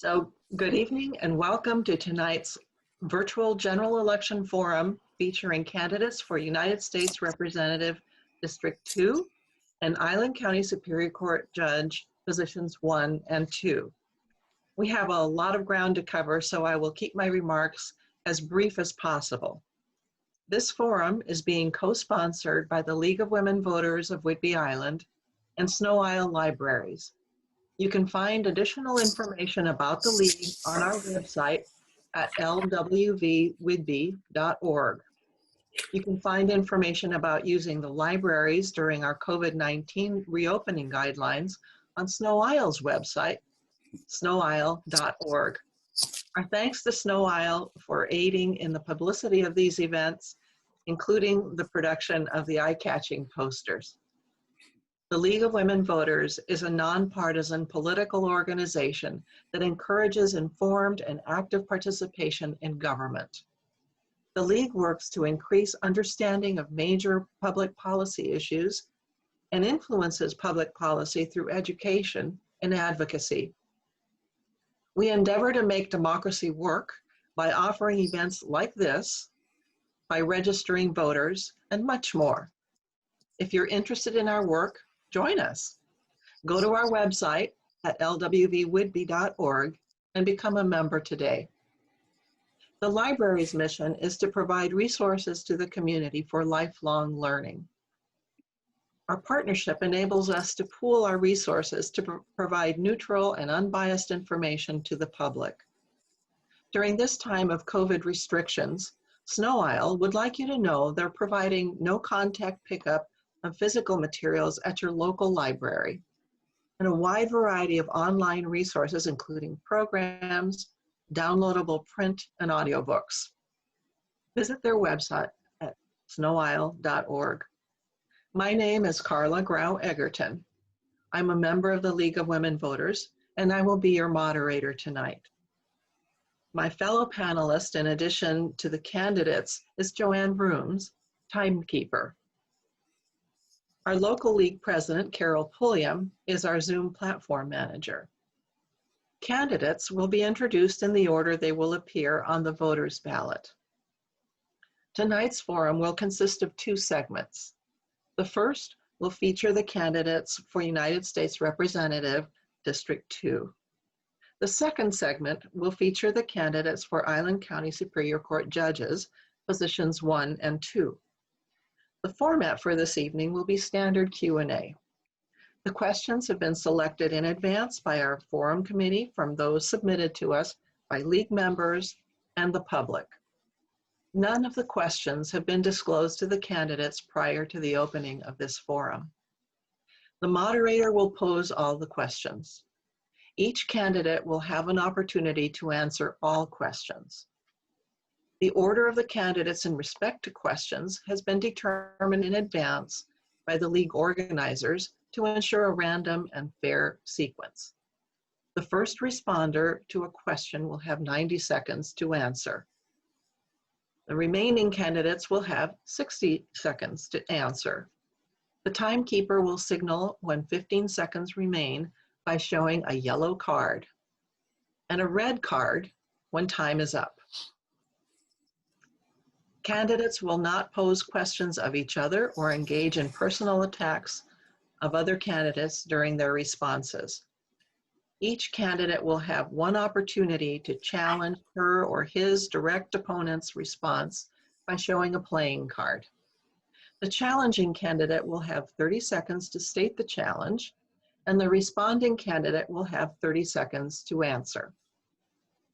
So good evening and welcome to tonight's virtual general election forum featuring candidates for United States Representative District 2 and Island County Superior Court Judge positions 1 and 2. We have a lot of ground to cover, so I will keep my remarks as brief as possible. This forum is being co-sponsored by the League of Women Voters of Whidbey Island and Sno-Isle Libraries. You can find additional information about the League on our website at lwvwhidbey.org. You can find information about using the libraries during our COVID-19 reopening guidelines on Sno-Isle's website, sno-isle.org. Our thanks to Sno-Isle for aiding in the publicity of these events, including the production of the eye-catching posters. The League of Women Voters is a nonpartisan political organization that encourages informed and active participation in government. The League works to increase understanding of major public policy issues and influences public policy through education and advocacy. We endeavor to make democracy work by offering events like this, by registering voters, and much more. If you're interested in our work, join us. Go to our website at lwvwhidbey.org and become a member today. The library's mission is to provide resources to the community for lifelong learning. Our partnership enables us to pool our resources to provide neutral and unbiased information to the public. During this time of COVID restrictions, Sno-Isle would like you to know they're providing no contact pickup of physical materials at your local library and a wide variety of online resources, including programs, downloadable print, and audiobooks. Visit their website at snoisle.org. My name is Carla Grau-Egerton. I'm a member of the League of Women Voters, and I will be your moderator tonight. My fellow panelist, in addition to the candidates, is Joanne Brooms, timekeeper. Our local league president, Carol Pulliam, is our Zoom platform manager. Candidates will be introduced in the order they will appear on the voters' ballot. Tonight's forum will consist of 2 segments. The first will feature the candidates for United States Representative District 2. The second segment will feature the candidates for Island County Superior Court Judges, positions 1 and 2. The format for this evening will be standard Q&A. The questions have been selected in advance by our forum committee from those submitted to us by league members and the public. None of the questions have been disclosed to the candidates prior to the opening of this forum. The moderator will pose all the questions. Each candidate will have an opportunity to answer all questions. The order of the candidates in respect to questions has been determined in advance by the league organizers to ensure a random and fair sequence. The first responder to a question will have 90 seconds to answer. The remaining candidates will have 60 seconds to answer. The timekeeper will signal when 15 seconds remain by showing a yellow card and a red card when time is up. Candidates will not pose questions of each other or engage in personal attacks of other candidates during their responses. Each candidate will have one opportunity to challenge her or his direct opponent's response by showing a playing card. The challenging candidate will have 30 seconds to state the challenge, and the responding candidate will have 30 seconds to answer.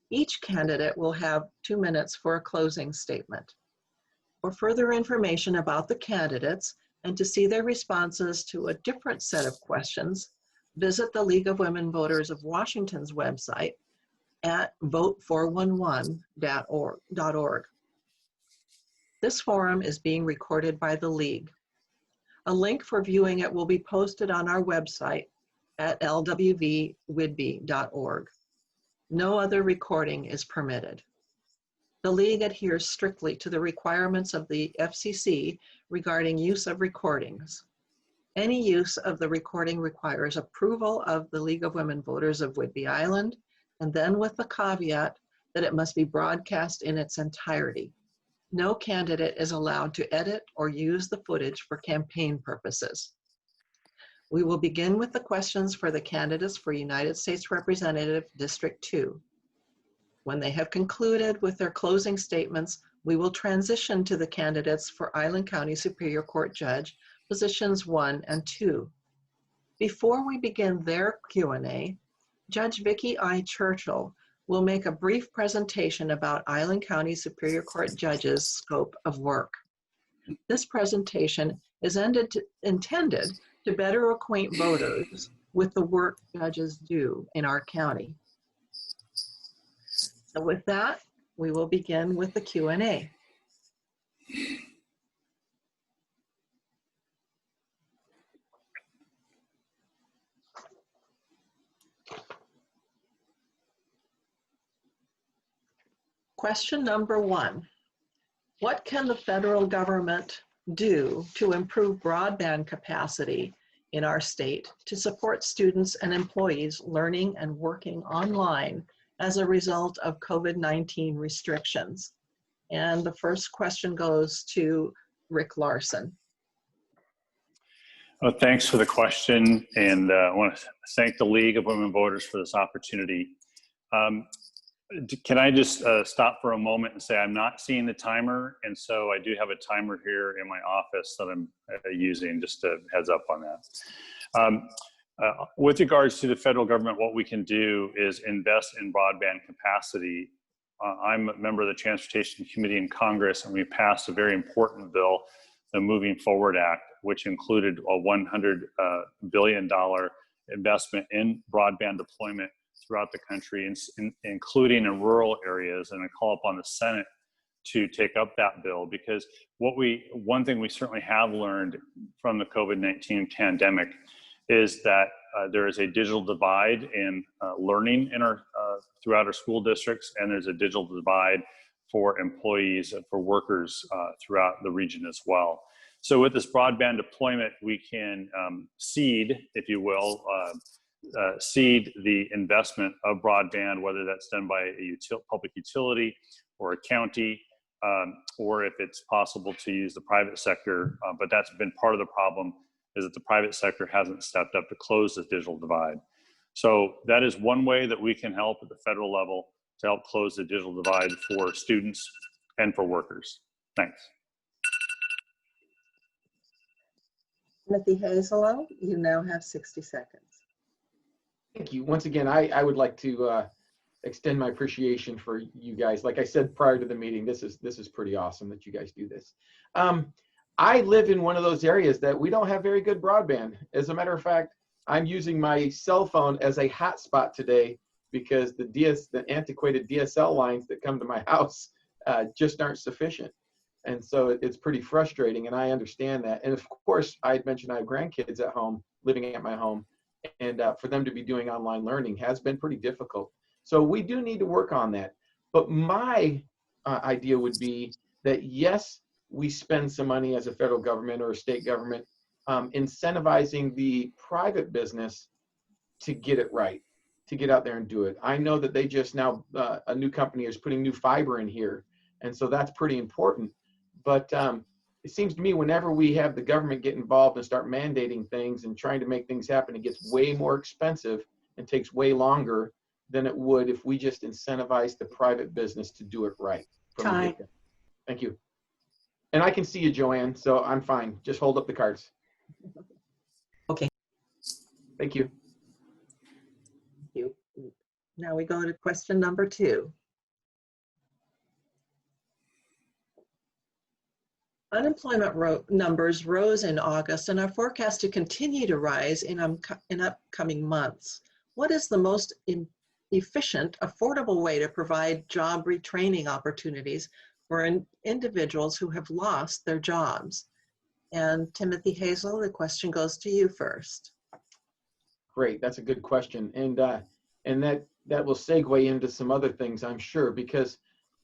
Each candidate will have 2 minutes for a closing statement. For further information about the candidates and to see their responses to a different set of questions, visit the League of Women Voters of Washington's website at vote411.org. This forum is being recorded by the League. A link for viewing it will be posted on our website at lwvwhidbey.org. No other recording is permitted. The League adheres strictly to the requirements of the FCC regarding use of recordings. Any use of the recording requires approval of the League of Women Voters of Whidbey Island and then with the caveat that it must be broadcast in its entirety. No candidate is allowed to edit or use the footage for campaign purposes. We will begin with the questions for the candidates for United States Representative District 2. When they have concluded with their closing statements, we will transition to the candidates for Island County Superior Court Judge, positions 1 and 2. Before we begin their Q&A, Judge Vicki I. Churchill will make a brief presentation about Island County Superior Court Judge's scope of work. This presentation is intended to better acquaint voters with the work judges do in our county. So with that, we will begin with the Q&A. Question number 1. What can the federal government do to improve broadband capacity in our state to support students and employees learning and working online as a result of COVID-19 restrictions? And the first question goes to Rick Larson. Well, thanks for the question, and I want to thank the League of Women Voters for this opportunity. Can I just stop for a moment and say I'm not seeing the timer, and so I do have a timer here in my office that I'm using, just a heads up on that. With regards to the federal government, what we can do is invest in broadband capacity. I'm a member of the Transportation Committee in Congress, and we passed a very important bill, the Moving Forward Act, which included a $100 billion investment in broadband deployment throughout the country, including in rural areas. And I call upon the Senate to take up that bill, because one thing we certainly have learned from the COVID-19 pandemic is that there is a digital divide in learning in throughout our school districts, and there's a digital divide for employees, for workers throughout the region as well. So with this broadband deployment, we can seed, if you will, seed the investment of broadband, whether that's done by a public utility or a county, or if it's possible to use the private sector. But that's been part of the problem, is that the private sector hasn't stepped up to close this digital divide. So that is one way that we can help at the federal level to help close the digital divide for students and for workers. Thanks. Timothy Hazelow, you now have 60 seconds. Thank you. Once again, I would like to extend my appreciation for you guys. Like I said prior to the meeting, this is pretty awesome that you guys do this. I live in one of those areas that we don't have very good broadband. As a matter of fact, I'm using my cell phone as a hotspot today because the antiquated DSL lines that come to my house just aren't sufficient. And so it's pretty frustrating, and I understand that. And of course, I had mentioned I have grandkids at home, living at my home, and for them to be doing online learning has been pretty difficult. So we do need to work on that. But my idea would be that, yes, we spend some money as a federal government or a state government incentivizing the private business to get it right, to get out there and do it. I know that they just now, a new company is putting new fiber in here, and so that's pretty important. But it seems to me whenever we have the government get involved and start mandating things and trying to make things happen, it gets way more expensive and takes way longer than it would if we just incentivize the private business to do it right. Time. Thank you. And I can see you, Joanne, so I'm fine. Just hold up the cards. Okay. Thank you. Thank you. Now we go to question number 2. Unemployment numbers rose in August and are forecast to continue to rise in upcoming months. What is the most efficient, affordable way to provide job retraining opportunities for individuals who have lost their jobs? And Timothy Hazel, the question goes to you first. Great, that's a good question. And that will segue into some other things, I'm sure, because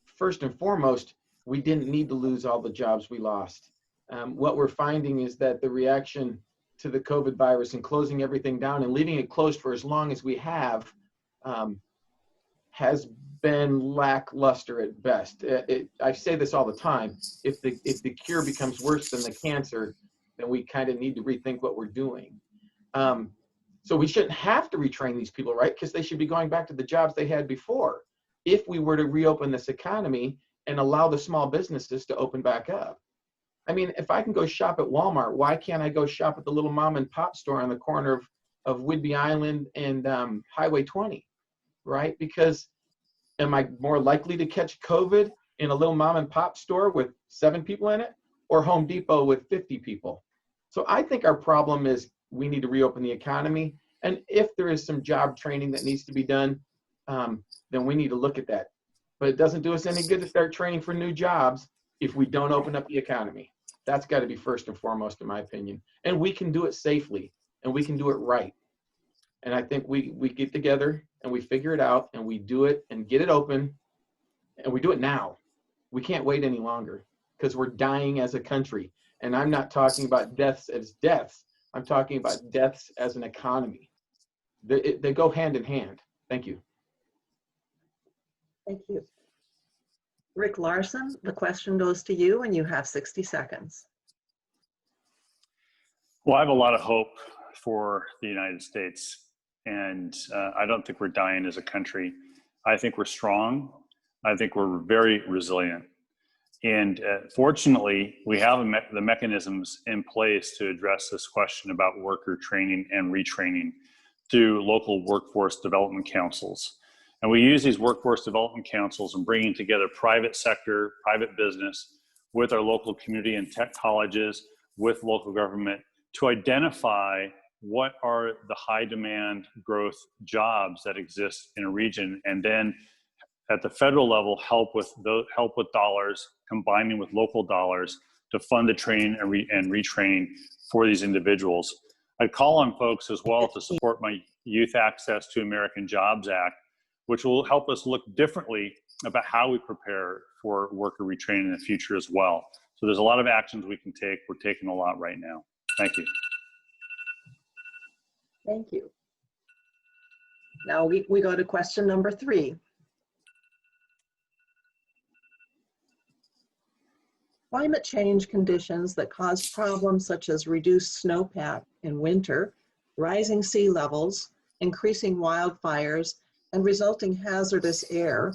first and foremost, we didn't need to lose all the jobs we lost. What we're finding is that the reaction to the COVID virus and closing everything down and leaving it closed for as long as we have has been lackluster at best. I say this all the time. If the cure becomes worse than the cancer, then we kind of need to rethink what we're doing. So we shouldn't have to retrain these people, right? Because they should be going back to the jobs they had before if we were to reopen this economy and allow the small businesses to open back up. I mean, if I can go shop at Walmart, why can't I go shop at the little mom and pop store on the corner of Whidbey Island and Highway 20, right? Because am I more likely to catch COVID in a little mom and pop store with 7 people in it, or Home Depot with 50 people? So I think our problem is we need to reopen the economy. And if there is some job training that needs to be done, then we need to look at that. But it doesn't do us any good to start training for new jobs if we don't open up the economy. That's got to be first and foremost, in my opinion. And we can do it safely, and we can do it right. And I think we get together and we figure it out and we do it and get it open, and we do it now. We can't wait any longer because we're dying as a country. And I'm not talking about deaths as deaths. I'm talking about deaths as an economy. They go hand in hand. Thank you. Thank you. Rick Larson, the question goes to you, and you have 60 seconds. Well, I have a lot of hope for the United States, and I don't think we're dying as a country. I think we're strong. I think we're very resilient. And fortunately, we have the mechanisms in place to address this question about worker training and retraining through local workforce development councils. And we use these workforce development councils and bringing together private sector, private business with our local community and tech colleges, with local government to identify what are the high demand growth jobs that exist in a region, and then at the federal level help with dollars, combining with local dollars to fund the training and retraining for these individuals. I'd call on folks as well to support my Youth Access to American Jobs Act, which will help us look differently about how we prepare for worker retraining in the future as well. So there's a lot of actions we can take. We're taking a lot right now. Thank you. Thank you. Now we go to question number 3. Climate change conditions that cause problems such as reduced snowpack in winter, rising sea levels, increasing wildfires, and resulting hazardous air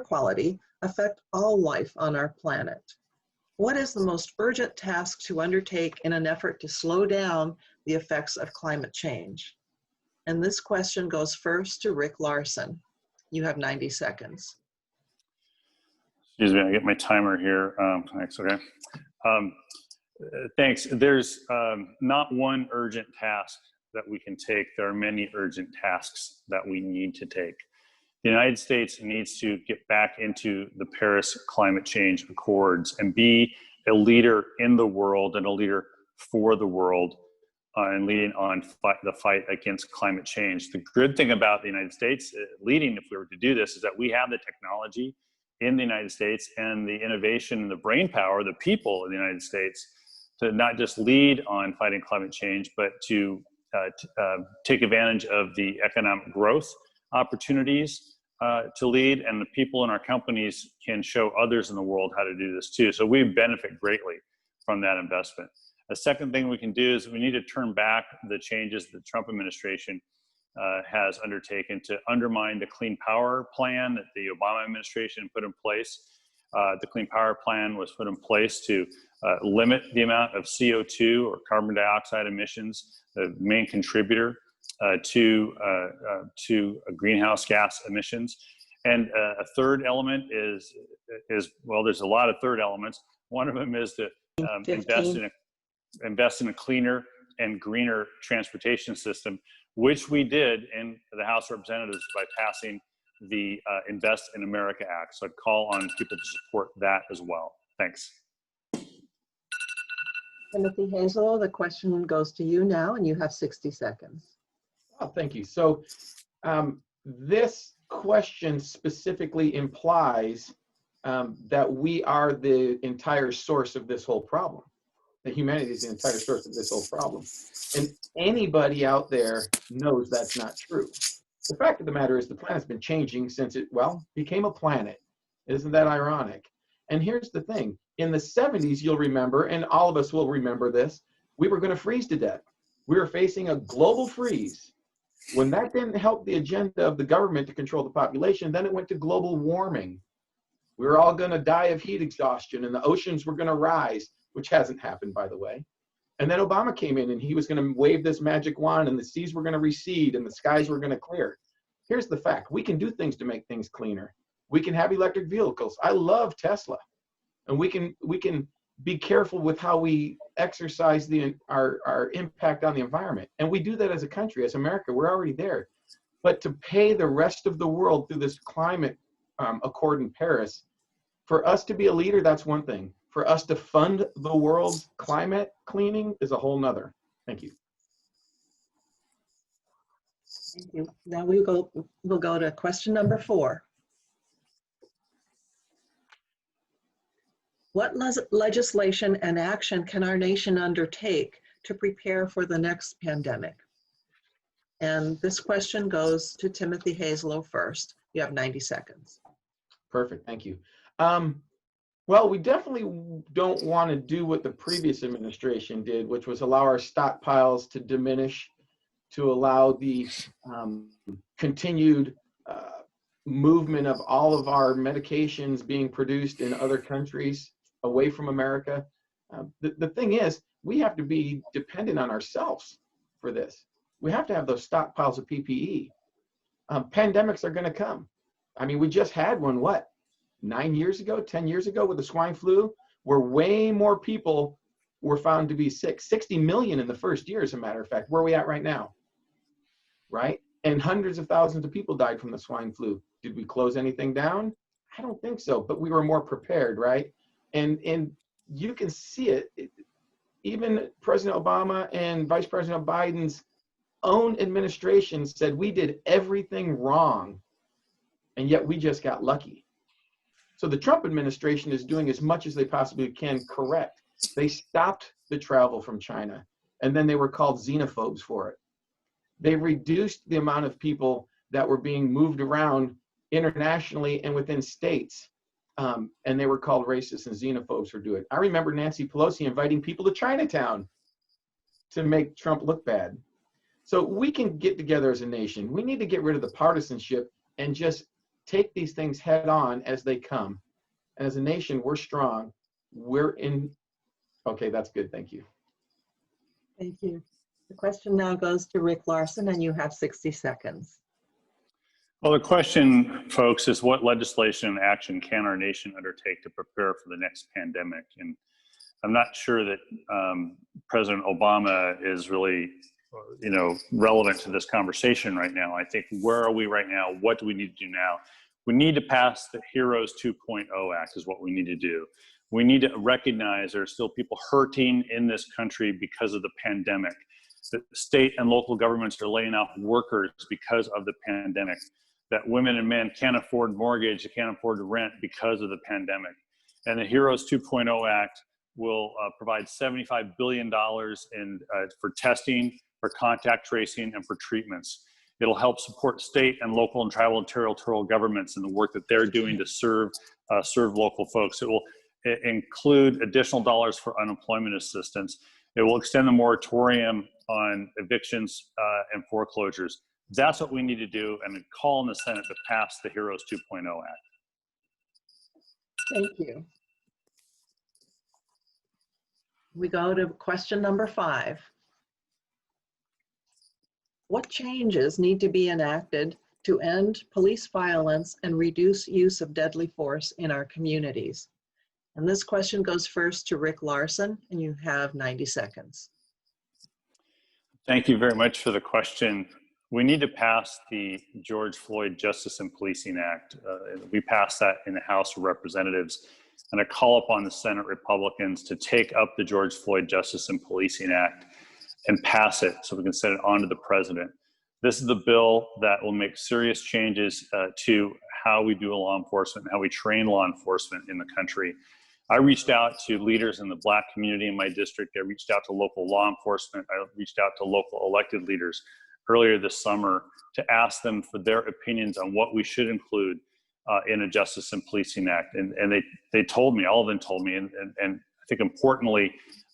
quality affect all life on our planet. What is the most urgent task to undertake in an effort to slow down the effects of climate change? And this question goes first to Rick Larson. You have 90 seconds. Excuse me, I get my timer here. Thanks, okay. Thanks. There's not one urgent task that we can take. There are many urgent tasks that we need to take. The United States needs to get back into the Paris Climate Change Accords and be a leader in the world and a leader for the world and leading on the fight against climate change. The good thing about the United States leading, if we were to do this, is that we have the technology in the United States and the innovation and the brain power, the people in the United States, to not just lead on fighting climate change, but to take advantage of the economic growth opportunities to lead, and the people in our companies can show others in the world how to do this too. So we benefit greatly from that investment. A second thing we can do is we need to turn back the changes the Trump administration has undertaken to undermine the Clean Power Plan that the Obama administration put in place. The Clean Power Plan was put in place to limit the amount of CO2 or carbon dioxide emissions, the main contributor to greenhouse gas emissions. And a third element is, well, there's a lot of third elements. One of them is to invest in a cleaner and greener transportation system, which we did in the House of Representatives by passing the Invest in America Act. So I'd call on people to support that as well. Thanks. Timothy Hazel, the question goes to you now, and you have 60 seconds. Oh, thank you. So this question specifically implies that we are the entire source of this whole problem. That humanity is the entire source of this whole problem. And anybody out there knows that's not true. The fact of the matter is the planet's been changing since it, well, became a planet. Isn't that ironic? And here's the thing. In the 70s, you'll remember, and all of us will remember this, we were going to freeze to death. We were facing a global freeze. When that didn't help the agenda of the government to control the population, then it went to global warming. We were all going to die of heat exhaustion, and the oceans were going to rise, which hasn't happened, by the way. And then Obama came in, and he was going to wave this magic wand, and the seas were going to recede, and the skies were going to clear. Here's the fact. We can do things to make things cleaner. We can have electric vehicles. I love Tesla. And we can be careful with how we exercise our impact on the environment. And we do that as a country, as America. We're already there. But to pay the rest of the world through this climate accord in Paris, for us to be a leader, that's one thing. For us to fund the world's climate cleaning is a whole nother. Thank you. Thank you. Now we'll go to question number 4. What legislation and action can our nation undertake to prepare for the next pandemic? And this question goes to Timothy Hazelow first. You have 90 seconds. Perfect, thank you. Well, we definitely don't want to do what the previous administration did, which was allow our stockpiles to diminish, to allow the continued movement of all of our medications being produced in other countries away from America. The thing is, we have to be dependent on ourselves for this. We have to have those stockpiles of PPE. Pandemics are going to come. I mean, we just had one, what, 9 years ago, 10 years ago with the swine flu, where way more people were found to be sick. 60 million in the first year, as a matter of fact. Where are we at right now? Right? And hundreds of thousands of people died from the swine flu. Did we close anything down? I don't think so, but we were more prepared, right? And you can see it. Even President Obama and Vice President Biden's own administration said we did everything wrong, and yet we just got lucky. So the Trump administration is doing as much as they possibly can correct. They stopped the travel from China, and then they were called xenophobes for it. They reduced the amount of people that were being moved around internationally and within states, and they were called racists and xenophobes for doing it. I remember Nancy Pelosi inviting people to Chinatown to make Trump look bad. So we can get together as a nation. We need to get rid of the partisanship and just take these things head on as they come. And as a nation, we're strong. We're in. Okay, that's good. Thank you. Thank you. The question now goes to Rick Larson, and you have 60 seconds. Well, the question, folks, is what legislation and action can our nation undertake to prepare for the next pandemic? And I'm not sure that President Obama is really, relevant to this conversation right now. I think, where are we right now? What do we need to do now? We need to pass the Heroes 2.0 Act is what we need to do. We need to recognize there are still people hurting in this country because of the pandemic. That state and local governments are laying off workers because of the pandemic. That women and men can't afford mortgage, they can't afford rent because of the pandemic. And the Heroes 2.0 Act will provide $75 billion for testing, for contact tracing, and for treatments. It'll help support state and local and tribal and territorial governments in the work that they're doing to serve local folks. It will include additional dollars for unemployment assistance. It will extend the moratorium on evictions and foreclosures. That's what we need to do, and call on the Senate to pass the Heroes 2.0 Act. Thank you. We go to question number 5. What changes need to be enacted to end police violence and reduce use of deadly force in our communities? And this question goes first to Rick Larson, and you have 90 seconds. Thank you very much for the question. We need to pass the George Floyd Justice and Policing Act. We passed that in the House of Representatives, and I call upon the Senate Republicans to take up the George Floyd Justice and Policing Act and pass it so we can send it on to the president. This is the bill that will make serious changes to how we do law enforcement and how we train law enforcement in the country. I reached out to leaders in the Black community in my district. I reached out to local law enforcement. I reached out to local elected leaders. earlier this summer to ask them for their opinions on what we should include in a Justice and Policing Act. And they told me, all of them told me, and I think importantly,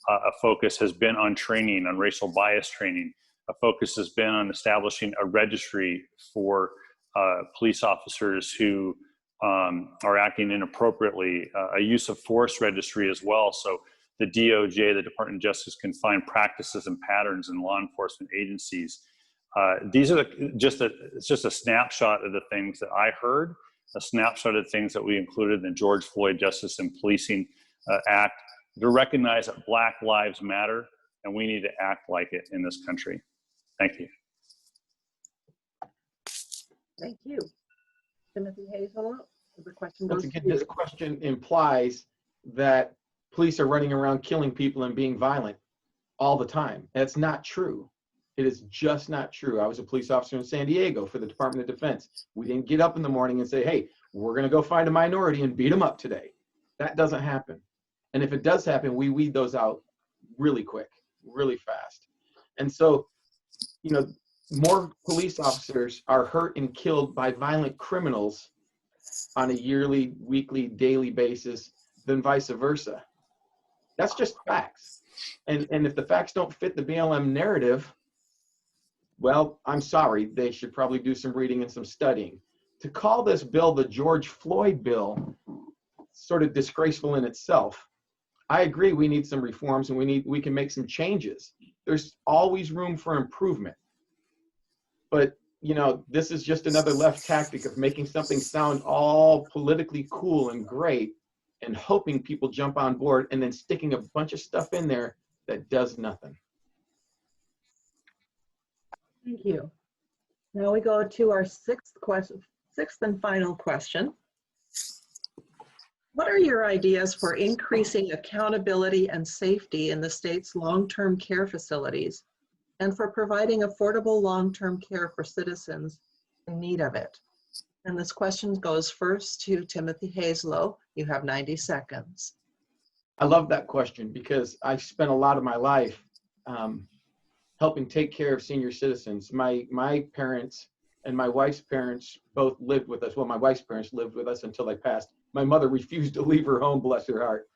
a focus has been on training, on racial bias training. A focus has been on establishing a registry for police officers who are acting inappropriately, a use of force registry as well. So the DOJ, the Department of Justice, can find practices and patterns in law enforcement agencies. These are it's just a snapshot of the things that I heard, a snapshot of things that we included in the George Floyd Justice and Policing Act to recognize that Black lives matter and we need to act like it in this country. Thank you. Thank you. Timothy Hazel, the question Once goes again, to you. this question implies that police are running around killing people and being violent all the time. That's not true. It is just not true. I was a police officer in San Diego for the Department of Defense. We didn't get up in the morning and say, hey, we're going to go find a minority and beat them up today. That doesn't happen. And if it does happen, we weed those out really quick, really fast. And so, you know, more police officers are hurt and killed by violent criminals on a yearly, weekly, daily basis than vice versa. That's just facts. And if the facts don't fit the BLM narrative, well, I'm sorry, they should probably do some reading and some studying. To call this bill the George Floyd bill, sort of disgraceful in itself. I agree we need some reforms and we can make some changes. There's always room for improvement. But, you know, this is just another left tactic of making something sound all politically cool and great and hoping people jump on board and then sticking a bunch of stuff in there that does nothing. Thank you. Now we go to our sixth and final question. What are your ideas for increasing accountability and safety in the state's long-term care facilities and for providing affordable long-term care for citizens in need of it? And this question goes first to Timothy Hazelow. You have 90 seconds. I love that question because I've spent a lot of my life helping take care of senior citizens. My parents and my wife's parents both lived with us. Well, my wife's parents lived with us until they passed. My mother refused to leave her home, bless her heart.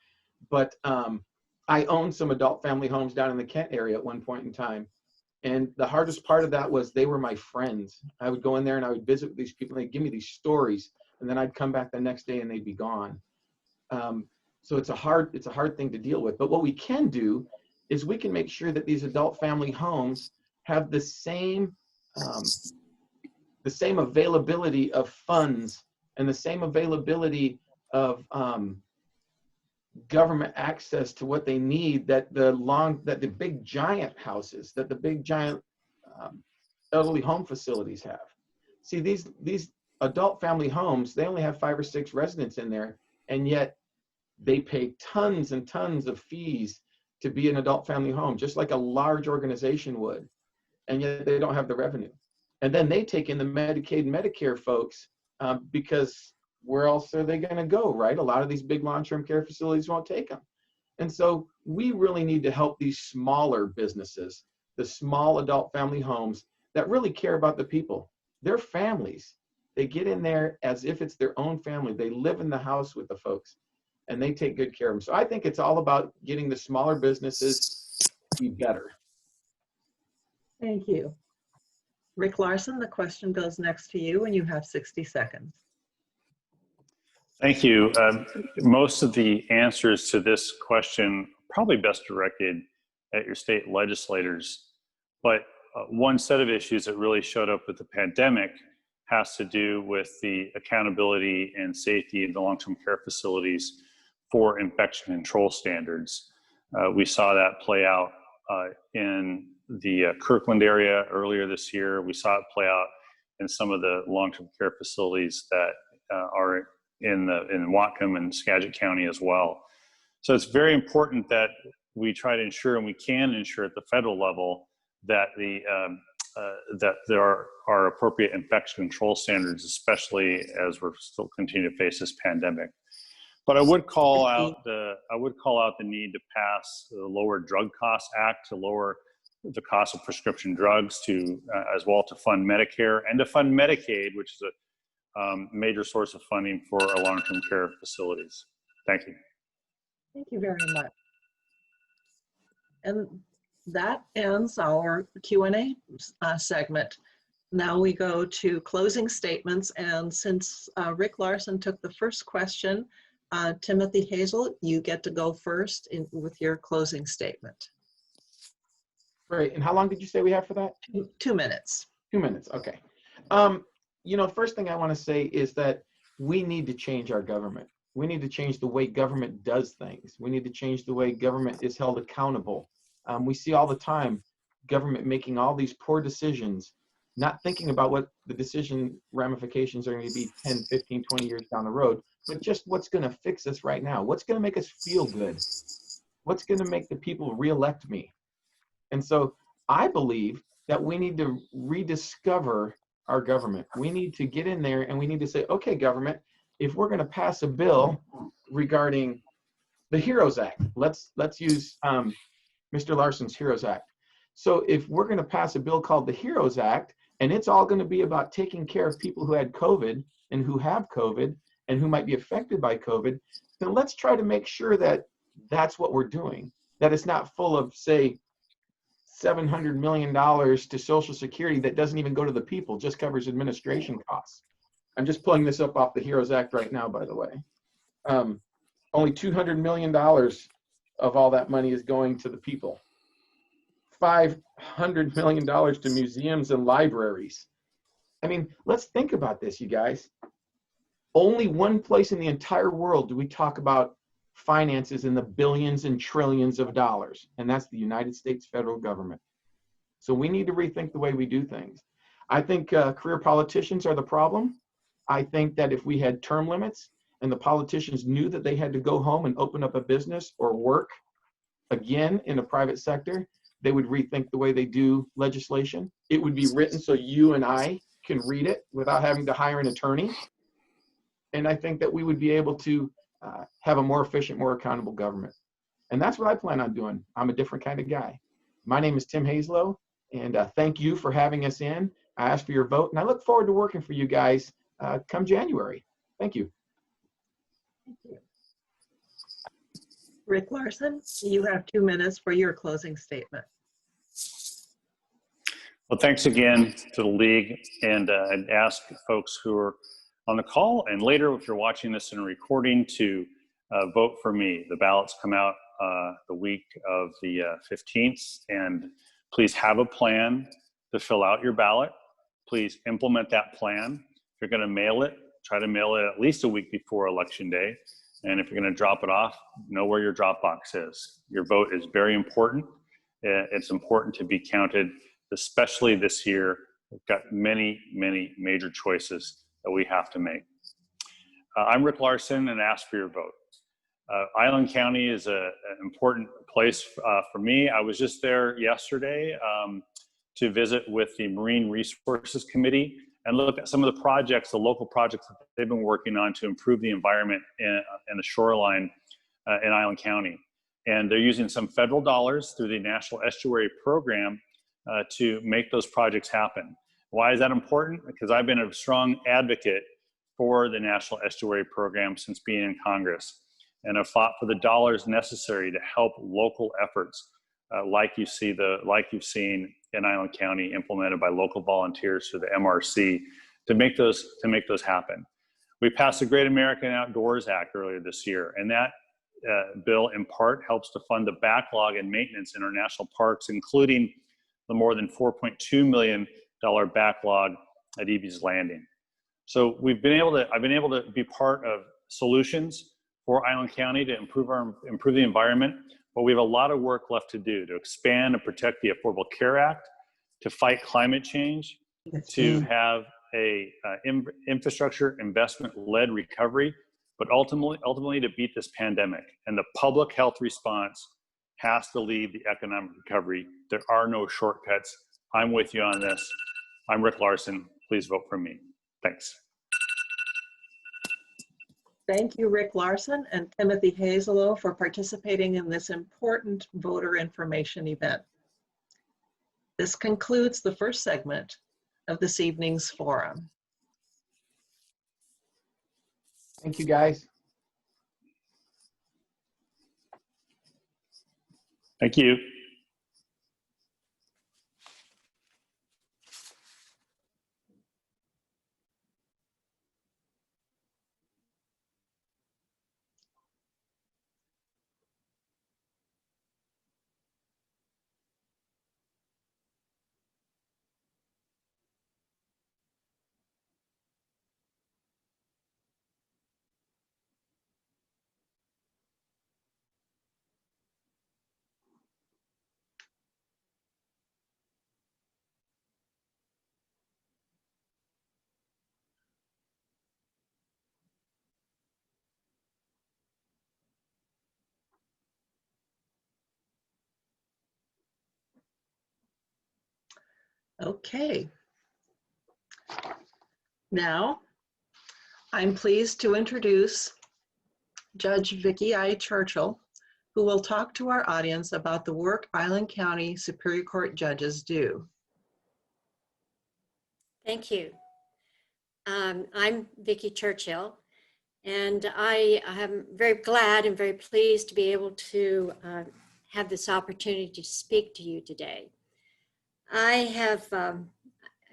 But I owned some adult family homes down in the Kent area at one point in time. And the hardest part of that was they were my friends. I would go in there and I would visit with these people and they'd give me these stories. And then I'd come back the next day and they'd be gone. So it's a hard thing to deal with. But what we can do is we can make sure that these adult family homes have the same availability of funds and the same availability of government access to what they need that the big giant houses, that the big giant elderly home facilities have. See, these adult family homes, they only have 5 or 6 residents in there, and yet they pay tons and tons of fees to be an adult family home, just like a large organization would, and yet they don't have the revenue. And then they take in the Medicaid and Medicare folks because where else are they going to go, right? A lot of these big long-term care facilities won't take them. And so we really need to help these smaller businesses, the small adult family homes that really care about the people. They're families. They get in there as if it's their own family. They live in the house with the folks and they take good care of them. So I think it's all about getting the smaller businesses to be better. Thank you. Rick Larson, the question goes next to you and you have 60 seconds. Thank you. Most of the answers to this question probably best directed at your state legislators, but one set of issues that really showed up with the pandemic has to do with the accountability and safety of the long-term care facilities for infection control standards. We saw that play out in the Kirkland area earlier this year. We saw it play out in some of the long-term care facilities that are in Whatcom and Skagit County as well. So it's very important that we try to ensure, and we can ensure at the federal level, that that there are appropriate infection control standards, especially as we're still continuing to face this pandemic. But I would call out the need to pass the Lower Drug Costs Act to lower the cost of prescription drugs, to as well to fund Medicare and to fund Medicaid, which is a major source of funding for our long-term care facilities. Thank you. Thank you very much. And that ends our Q&A segment. Now we go to closing statements. And since Rick Larson took the first question, Timothy Hazel, you get to go first with your closing statement. Great. And how long did you say we have for that? 2 minutes. 2 minutes. Okay. You know, first thing I want to say is that we need to change our government. We need to change the way government does things. We need to change the way government is held accountable. We see all the time government making all these poor decisions, not thinking about what the decision ramifications are going to be 10, 15, 20 years down the road, but just what's going to fix us right now. What's going to make us feel good? What's going to make the people reelect me? And so I believe that we need to rediscover our government. We need to get in there and we need to say, okay, government, if we're going to pass a bill regarding the HEROES Act, let's use Mr. Larson's HEROES Act. So if we're going to pass a bill called the HEROES Act, and it's all going to be about taking care of people who had COVID and who have COVID and who might be affected by COVID, then let's try to make sure that that's what we're doing, that it's not full of, say, $700 million to Social Security that doesn't even go to the people, just covers administration costs. I'm just pulling this up off the HEROES Act right now, by the way. Only $200 million of all that money is going to the people. $500 million to museums and libraries. I mean, let's think about this, you guys. Only one place in the entire world do we talk about finances in the billions and trillions of dollars, and that's the United States federal government. So we need to rethink the way we do things. I think career politicians are the problem. I think that if we had term limits and the politicians knew that they had to go home and open up a business or work again in a private sector, they would rethink the way they do legislation. It would be written so you and I can read it without having to hire an attorney. And I think that we would be able to have a more efficient, more accountable government. And that's what I plan on doing. I'm a different kind of guy. My name is Tim Hazelow, and thank you for having us in. I ask for your vote, and I look forward to working for you guys come January. Thank you. Thank you. Rick Larson, you have 2 minutes for your closing statement. Well, thanks again to the League, and I'd ask folks who are on the call and later, if you're watching this in a recording, to vote for me. The ballots come out the week of the 15th, and please have a plan to fill out your ballot. Please implement that plan. If you're going to mail it, try to mail it at least a week before Election Day. And if you're going to drop it off, know where your drop box is. Your vote is very important. It's important to be counted, especially this year. We've got many, many major choices that we have to make. I'm Rick Larson, and ask for your vote. Island County is an important place for me. I was just there yesterday to visit with the Marine Resources Committee and look at some of the projects, the local projects that they've been working on to improve the environment and the shoreline in Island County. And they're using some federal dollars through the National Estuary Program to make those projects happen. Why is that important? Because I've been a strong advocate for the National Estuary Program since being in Congress, and I've fought for the dollars necessary to help local efforts like you've seen in Island County, implemented by local volunteers through the MRC, to make those happen. We passed the Great American Outdoors Act earlier this year, and that bill in part helps to fund the backlog and maintenance in our national parks, including the more than $4.2 million backlog at Eby's Landing. So I've been able to be part of solutions for Island County to improve the environment, but we have a lot of work left to do to expand and protect the Affordable Care Act, to fight climate change, to have a infrastructure investment-led recovery, but ultimately to beat this pandemic. And the public health response has to lead the economic recovery. There are no shortcuts. I'm with you on this. I'm Rick Larson. Please vote for me. Thanks. Thank you, Rick Larson and Timothy Hazelow, for participating in this important voter information event. This concludes the first segment of this evening's forum. Thank you, guys. Thank you. Okay. Now, I'm pleased to introduce Judge Vicki I. Churchill, who will talk to our audience about the work Island County Superior Court judges do. Thank you. I'm Vicki Churchill, and I am very glad and very pleased to be able to have this opportunity to speak to you today. I have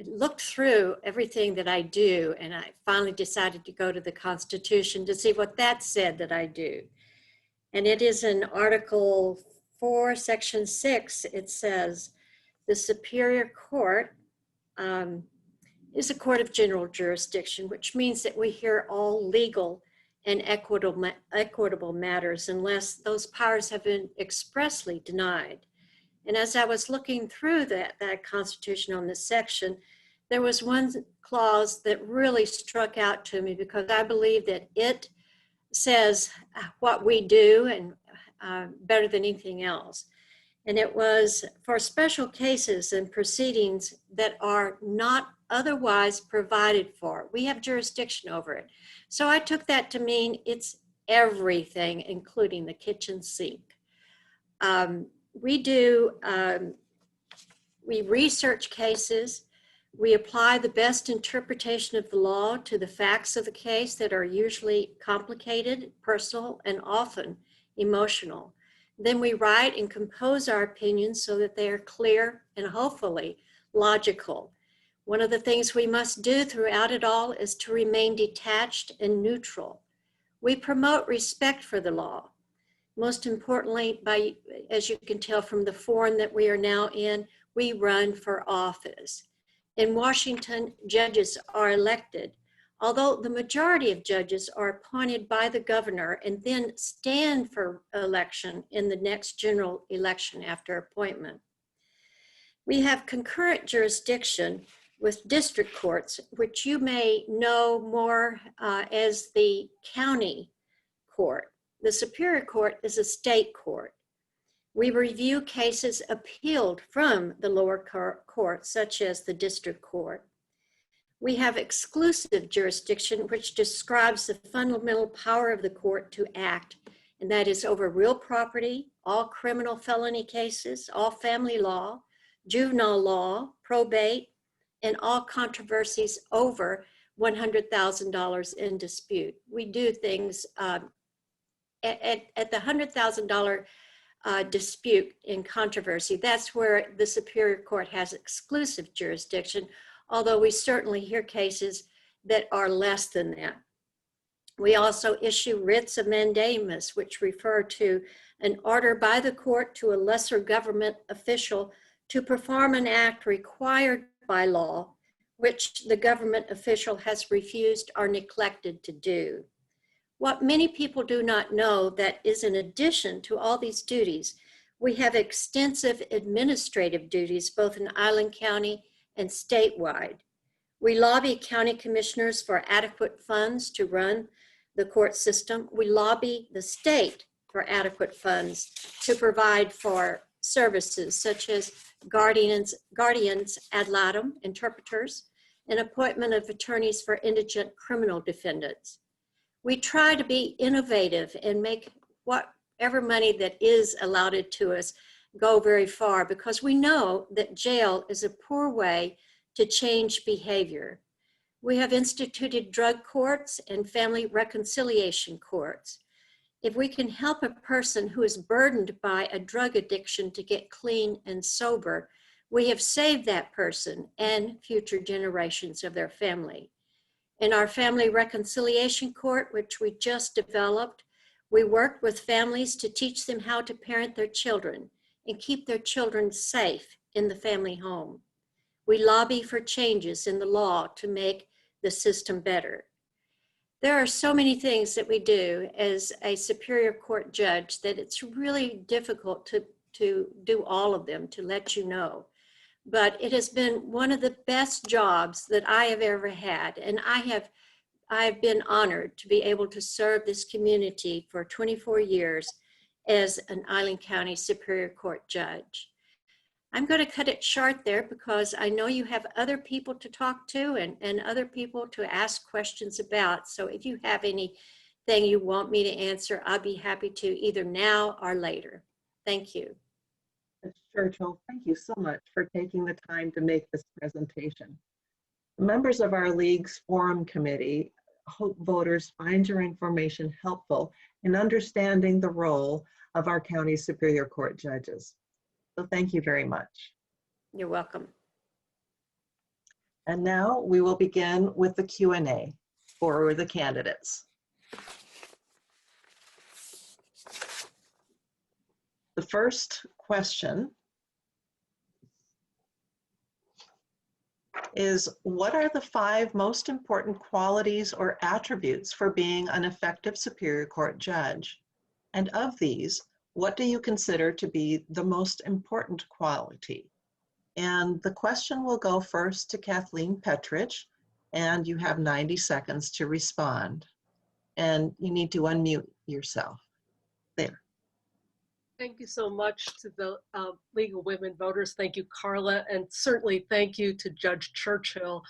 looked through everything that I do, and I finally decided to go to the Constitution to see what that said that I do. And it is in Article 4, Section 6, it says, the Superior Court is a court of general jurisdiction, which means that we hear all legal and equitable matters unless those powers have been expressly denied. And as I was looking through that Constitution on this section, there was one clause that really struck out to me because I believe that it says what we do and better than anything else. And it was for special cases and proceedings that are not otherwise provided for. We have jurisdiction over it. So I took that to mean it's everything, including the kitchen sink. We research cases. We apply the best interpretation of the law to the facts of the case that are usually complicated, personal, and often emotional. Then we write and compose our opinions so that they are clear and hopefully logical. One of the things we must do throughout it all is to remain detached and neutral. We promote respect for the law. Most importantly, as you can tell from the forum that we are now in, we run for office. In Washington, judges are elected, although the majority of judges are appointed by the governor and then stand for election in the next general election after appointment. We have concurrent jurisdiction with district courts, which you may know more as the county court. The Superior Court is a state court. We review cases appealed from the lower court, such as the district court. We have exclusive jurisdiction, which describes the fundamental power of the court to act, and that is over real property, all criminal felony cases, all family law, juvenile law, probate, and all controversies over $100,000 in dispute. We do things at the $100,000 dispute in controversy. That's where the Superior Court has exclusive jurisdiction, although we certainly hear cases that are less than that. We also issue writs of mandamus, which refer to an order by the court to a lesser government official to perform an act required by law, which the government official has refused or neglected to do. What many people do not know that is in addition to all these duties, we have extensive administrative duties, both in Island County and statewide. We lobby county commissioners for adequate funds to run the court system. We lobby the state for adequate funds to provide for services such as guardians ad litem, interpreters, and appointment of attorneys for indigent criminal defendants. We try to be innovative and make whatever money that is allotted to us go very far, because we know that jail is a poor way to change behavior. We have instituted drug courts and family reconciliation courts. If we can help a person who is burdened by a drug addiction to get clean and sober, we have saved that person and future generations of their family. In our family reconciliation court, which we just developed, we worked with families to teach them how to parent their children and keep their children safe in the family home. We lobby for changes in the law to make the system better. There are so many things that we do as a Superior Court judge that it's really difficult to do all of them, to let you know. But it has been one of the best jobs that I have ever had. And I've been honored to be able to serve this community for 24 years as an Island County Superior Court judge. I'm going to cut it short there because I know you have other people to talk to and other people to ask questions about. So if you have anything you want me to answer, I'll be happy to, either now or later. Thank you. Ms. Churchill, thank you so much for taking the time to make this presentation. Members of our League's Forum Committee hope voters find your information helpful in understanding the role of our county Superior Court judges. So thank you very much. You're welcome. And now we will begin with the Q&A for the candidates. The first question is, what are the 5 most important qualities or attributes for being an effective Superior Court judge? And of these, what do you consider to be the most important quality? And the question will go first to Kathleen Petridge, and you have 90 seconds to respond. And you need to unmute yourself. There. Thank you so much to the League of Women Voters. Thank you, Carla, and certainly thank you to Judge Churchill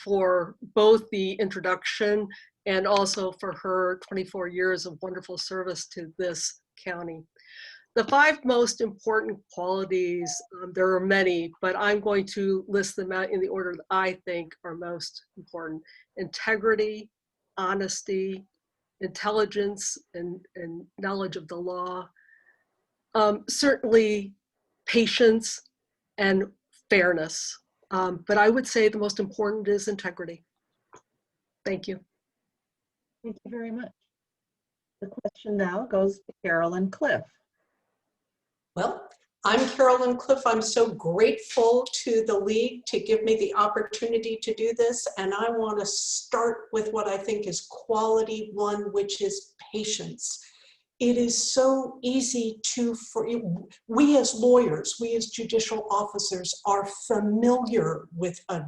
for both the introduction and also for her 24 years of wonderful service to this county. The 5 most important qualities, there are many, but I'm going to list them out in the order that I think are most important. Integrity, honesty, intelligence, and knowledge of the law. Certainly patience and fairness. But I would say the most important is integrity. Thank you. Thank you very much. The question now goes to Carolyn Cliff. Well, I'm Carolyn Cliff. I'm so grateful to the League to give me the opportunity to do this. And I want to start with what I think is quality 1, which is patience. It is so easy we as lawyers, we as judicial officers are familiar with a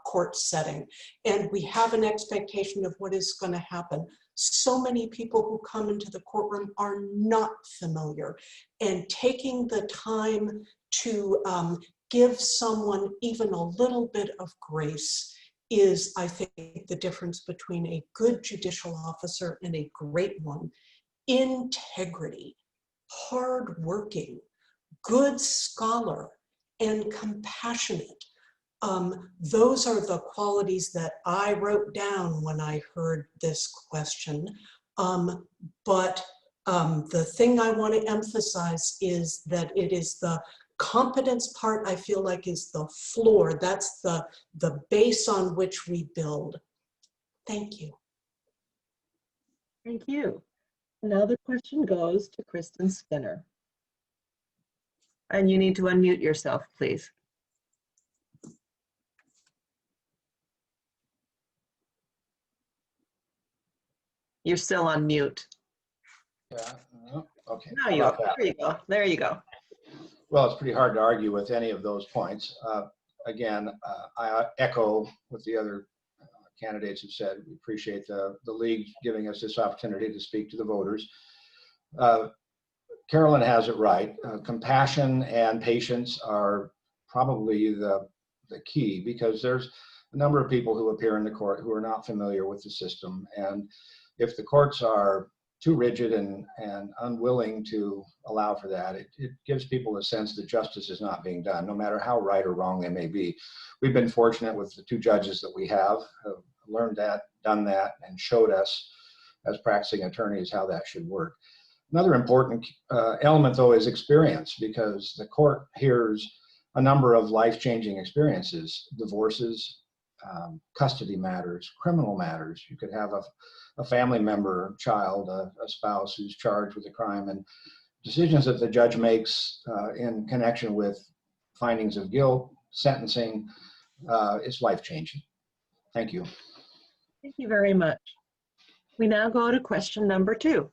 court setting, and we have an expectation of what is going to happen. So many people who come into the courtroom are not familiar, and taking the time to give someone even a little bit of grace is, I think, the difference between a good judicial officer and a great one. Integrity, hardworking, good scholar, and compassionate. Those are the qualities that I wrote down when I heard this question. But the thing I want to emphasize is that it is the competence part I feel like is the floor. That's the base on which we build. Thank you. Thank you. Now the question goes to Kristen Spinner. And you need to unmute yourself, please. You're still on mute. Yeah, okay. Now you are. There you go. There you go. Well, it's pretty hard to argue with any of those points. Again, I echo what the other candidates have said. We appreciate the League giving us this opportunity to speak to the voters. Carolyn has it right. Compassion and patience are probably the key, because there's a number of people who appear in the court who are not familiar with the system. And if the courts are too rigid and unwilling to allow for that. It gives people a sense that justice is not being done, no matter how right or wrong they may be. We've been fortunate with the 2 judges that we have learned that, done that, and showed us as practicing attorneys how that should work. Another important element, though, is experience, because the court hears a number of life-changing experiences: divorces, custody matters, criminal matters. You could have a family member, child, a spouse who's charged with a crime, and decisions that the judge makes in connection with findings of guilt, sentencing, is life-changing. Thank you. Thank you very much. We now go to question number 2.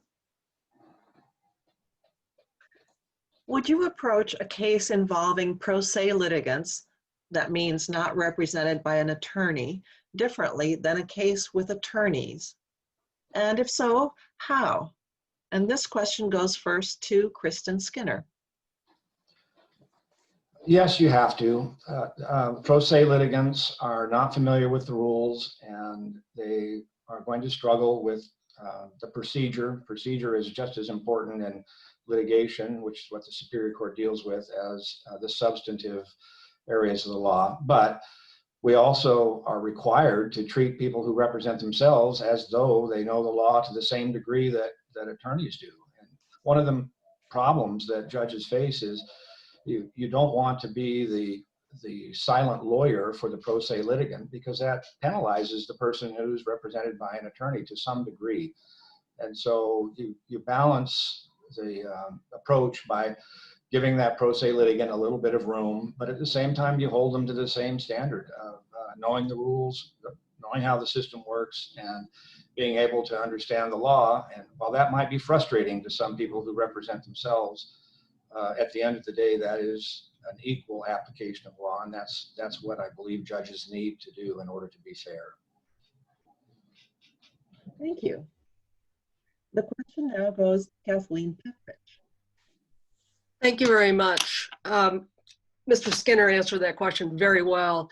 Would you approach a case involving pro se litigants, that means not represented by an attorney, differently than a case with attorneys? And if so, how? And this question goes first to Kristen Skinner. Yes, you have to. Pro se litigants are not familiar with the rules, and they are going to struggle with the procedure. Procedure is just as important in litigation, which is what the Superior Court deals with, as the substantive areas of the law. But we also are required to treat people who represent themselves as though they know the law to the same degree that attorneys do. And one of the problems that judges face is you don't want to be the silent lawyer for the pro se litigant, because that penalizes the person who's represented by an attorney to some degree. And so you balance the approach by giving that pro se litigant a little bit of room, but at the same time you hold them to the same standard of knowing the rules, knowing how the system works, and being able to understand the law. And while that might be frustrating to some people who represent themselves, at the end of the day, that is an equal application of law, and that's what I believe judges need to do in order to be fair. Thank you. The question now goes to Kathleen Petrich. Thank you very much. Mr. Skinner answered that question very well.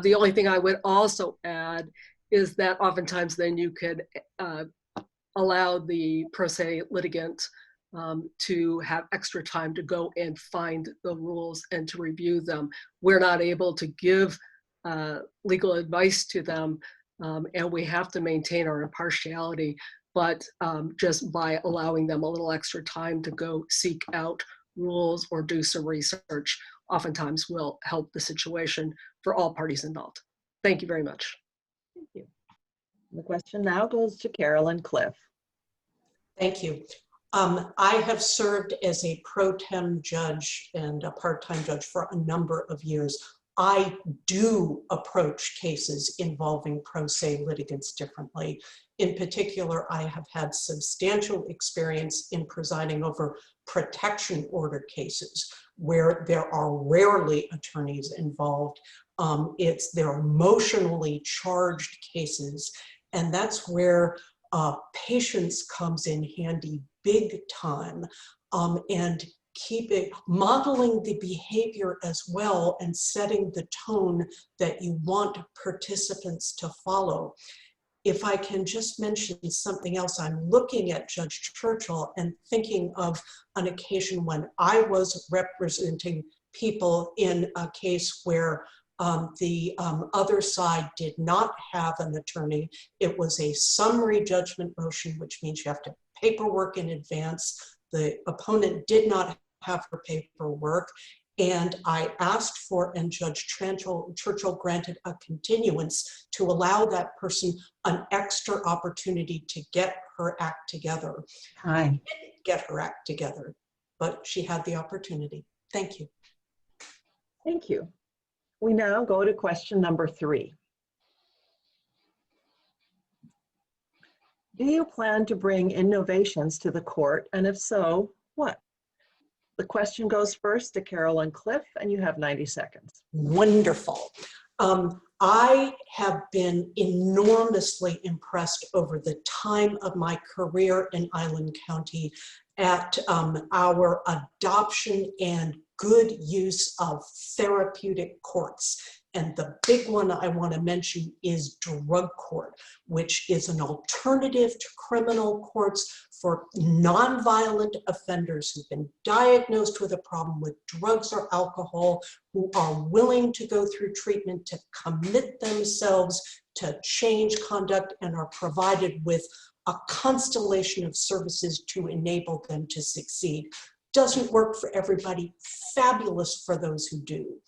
The only thing I would also add is that oftentimes then you could allow the pro se litigant to have extra time to go and find the rules and to review them. We're not able to give legal advice to them, and we have to maintain our impartiality, but just by allowing them a little extra time to go seek out rules or do some research oftentimes will help the situation for all parties involved. Thank you very much. Thank you. The question now goes to Carolyn Cliff. Thank you. I have served as a pro tem judge and a part-time judge for a number of years. I do approach cases involving pro se litigants differently. In particular, I have had substantial experience in presiding over protection order cases where there are rarely attorneys involved. They're emotionally charged cases, and that's where patience comes in handy big time, and modeling the behavior as well and setting the tone that you want participants to follow. If I can just mention something else, I'm looking at Judge Churchill and thinking of an occasion when I was representing people in a case where the other side did not have an attorney. It was a summary judgment motion, which means you have to paperwork in advance. The opponent did not have her paperwork, and I asked for, and Judge Churchill granted a continuance to allow that person an extra opportunity to get her act together. Hi. She didn't get her act together, but she had the opportunity. Thank you. Thank you. We now go to question number 3. Do you plan to bring innovations to the court? And if so, what? The question goes first to Carolyn Cliff, and you have 90 seconds. Wonderful. I have been enormously impressed over the time of my career in Island County at our adoption and good use of therapeutic courts. And the big one I want to mention is drug court, which is an alternative to criminal courts for nonviolent offenders who've been diagnosed with a problem with drugs or alcohol, who are willing to go through treatment to commit themselves to change conduct, and are provided with a constellation of services to enable them to succeed. Doesn't work for everybody, fabulous for those who do.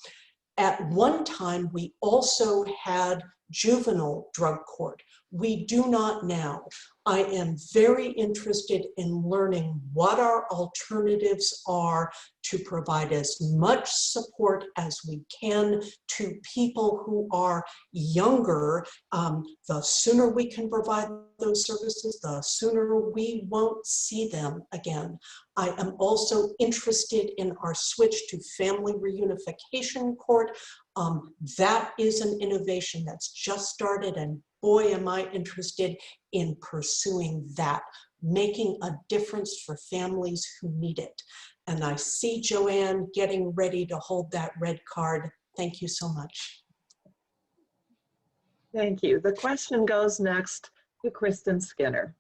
At one time, we also had juvenile drug court. We do not now. I am very interested in learning what our alternatives are to provide as much support as we can to people who are younger. The sooner we can provide those services, the sooner we won't see them again. I am also interested in our switch to family reunification court. That is an innovation that's just started, and boy, am I interested in pursuing that, making a difference for families who need it. And I see Joanne getting ready to hold that red card. Thank you so much. Thank you. The question goes next to Kristen Skinner.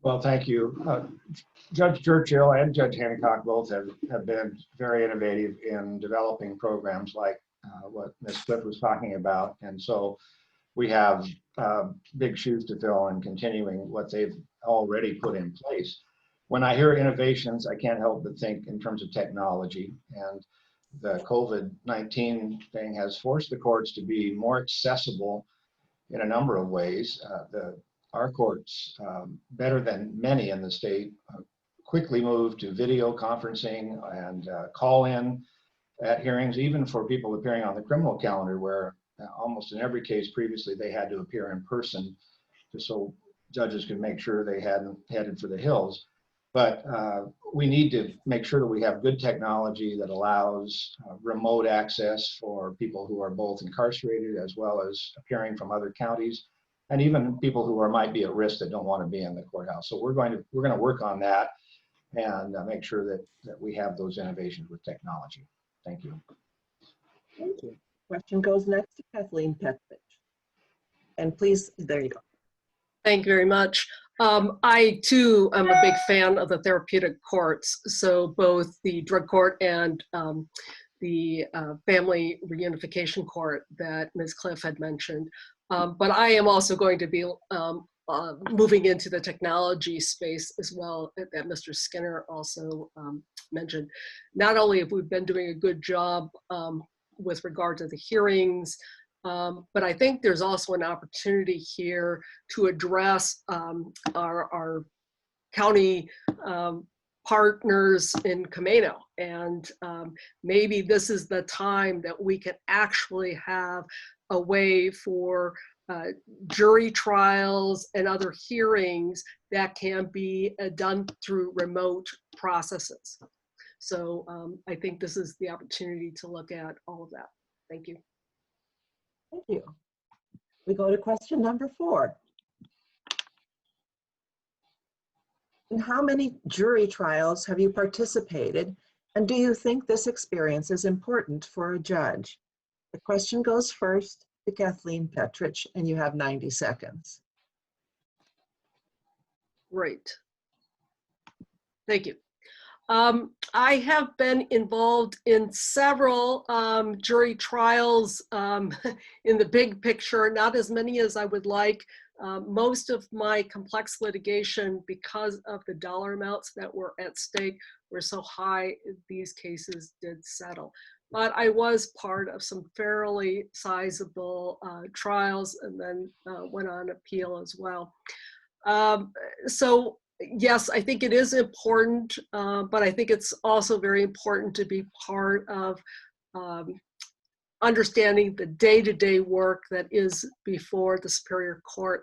Well, thank you. Judge Churchill and Judge Hancock both have been very innovative in developing programs like what Ms. Cliff was talking about. And so we have big shoes to fill in continuing what they've already put in place. When I hear innovations, I can't help but think in terms of technology. And the COVID-19 thing has forced the courts to be more accessible in a number of ways. Our courts, better than many in the state, quickly moved to video conferencing and call-in at hearings, even for people appearing on the criminal calendar, where almost in every case previously they had to appear in person just so judges could make sure they hadn't headed for the hills. But we need to make sure that we have good technology that allows remote access for people who are both incarcerated as well as appearing from other counties, and even people who might be at risk that don't want to be in the courthouse. So we're going to work on that and make sure that we have those innovations with technology. Thank you. Thank you. Question goes next to Kathleen Petrovich. And please, there you go. Thank you very much. I too am a big fan of the therapeutic courts. So both the drug court and the family reunification court that Ms. Cliff had mentioned. But I am also going to be moving into the technology space as well, that Mr. Skinner also mentioned. Not only have we been doing a good job with regard to the hearings, but I think there's also an opportunity here to address our county partners in Camino. And maybe this is the time that we can actually have a way for jury trials and other hearings that can be done through remote processes. So I think this is the opportunity to look at all of that. Thank you. Thank you. We go to question number 4. In how many jury trials have you participated, and do you think this experience is important for a judge? The question goes first to Kathleen Petrovich, and you have 90 seconds. Great. Thank you. I have been involved in several jury trials in the big picture, not as many as I would like. Most of my complex litigation, because of the dollar amounts that were at stake, were so high, these cases did settle. But I was part of some fairly sizable trials, and then went on appeal as well. So yes, I think it is important, but I think it's also very important to be part of understanding the day-to-day work that is before the Superior Court.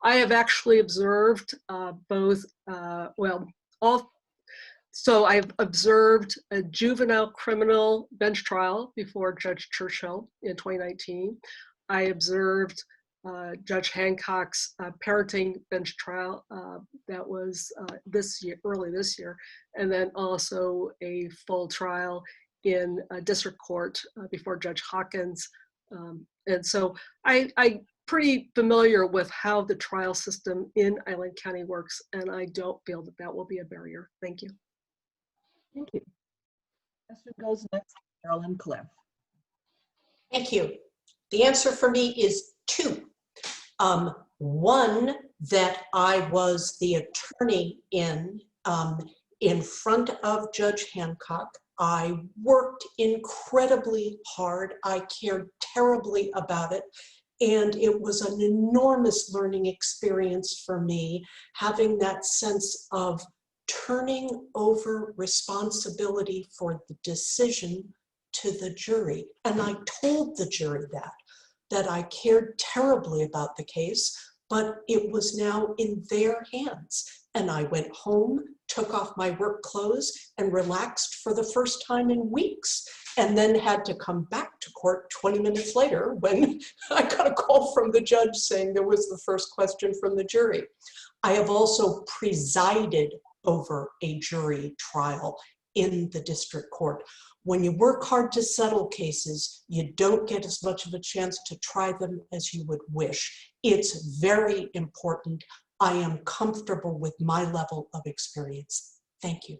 I have actually observed so I've observed a juvenile criminal bench trial before Judge Churchill in 2019. I observed Judge Hancock's parenting bench trial that was early this year, and then also a full trial in a district court before Judge Hawkins And so I'm pretty familiar with how the trial system in Island County works, and I don't feel that that will be a barrier. Thank you. Thank you. Question goes next to Carolyn Cliff. Thank you. The answer for me is two. One, that I was the attorney in front of Judge Hancock. I worked incredibly hard. I cared terribly about it. And it was an enormous learning experience for me, having that sense of turning over responsibility for the decision to the jury. And I told the jury that I cared terribly about the case, but it was now in their hands. And I went home, took off my work clothes, and relaxed for the first time in weeks, and then had to come back to court 20 minutes later when I got a call from the judge saying there was the first question from the jury. I have also presided over a jury trial in the district court. When you work hard to settle cases, you don't get as much of a chance to try them as you would wish. It's very important. I am comfortable with my level of experience. Thank you.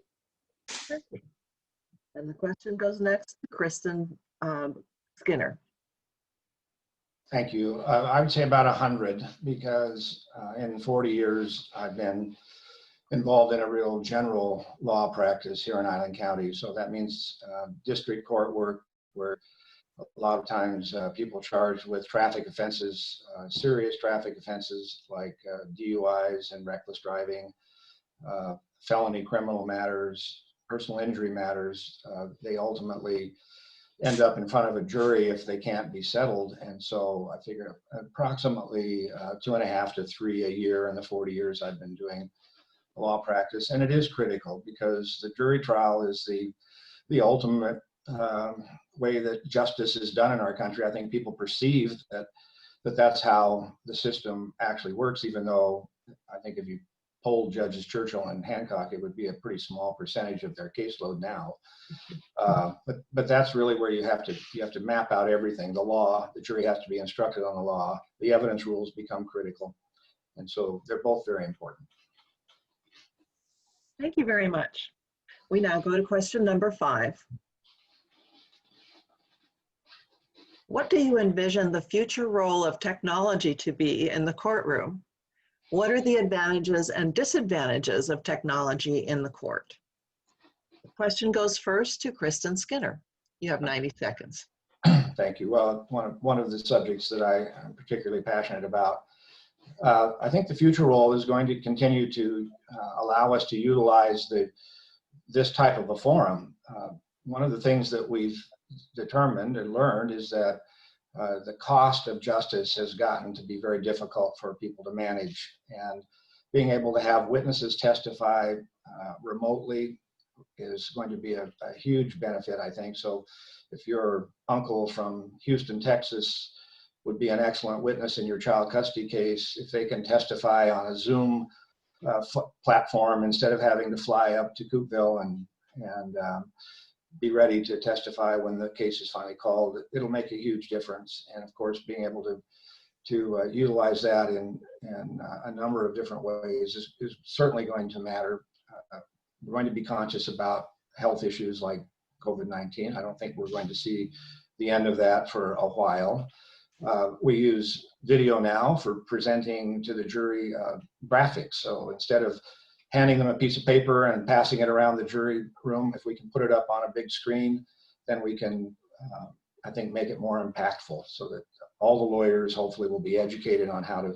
Thank you. And the question goes next to Kristen Skinner. Thank you. I would say about 100 because in 40 years I've been involved in a real general law practice here in Island County. So that means district court work where a lot of times people charged with traffic offenses, serious traffic offenses like DUIs and reckless driving, felony criminal matters, personal injury matters, they ultimately end up in front of a jury if they can't be settled. And so I figure approximately 2.5 to 3 a year in the 40 years I've been doing law practice. And it is critical because the jury trial is the ultimate way that justice is done in our country. I think people perceive that that's how the system actually works, even though I think if you polled Judges Churchill and Hancock, it would be a pretty small percentage of their caseload now. But that's really where you have to map out everything. The law, the jury has to be instructed on the law. The evidence rules become critical. And so they're both very important. Thank you very much. We now go to question number 5. What do you envision the future role of technology to be in the courtroom? What are the advantages and disadvantages of technology in the court? The question goes first to Kristen Skinner. You have 90 seconds. Thank you. Well, one of the subjects that I am particularly passionate about. I think the future role is going to continue to allow us to utilize this type of a forum. One of the things that we've determined and learned is that the cost of justice has gotten to be very difficult for people to manage, and being able to have witnesses testify remotely is going to be a huge benefit, I think. So if your uncle from Houston, Texas would be an excellent witness in your child custody case, if they can testify on a Zoom platform instead of having to fly up to Coopville and be ready to testify when the case is finally called, it'll make a huge difference. And of course, being able to utilize that in a number of different ways is certainly going to matter. We're going to be conscious about health issues like COVID-19. I don't think we're going to see the end of that for a while. We use video now for presenting to the jury graphics. So instead of handing them a piece of paper and passing it around the jury room, if we can put it up on a big screen, then we can, I think, make it more impactful so that all the lawyers hopefully will be educated on how to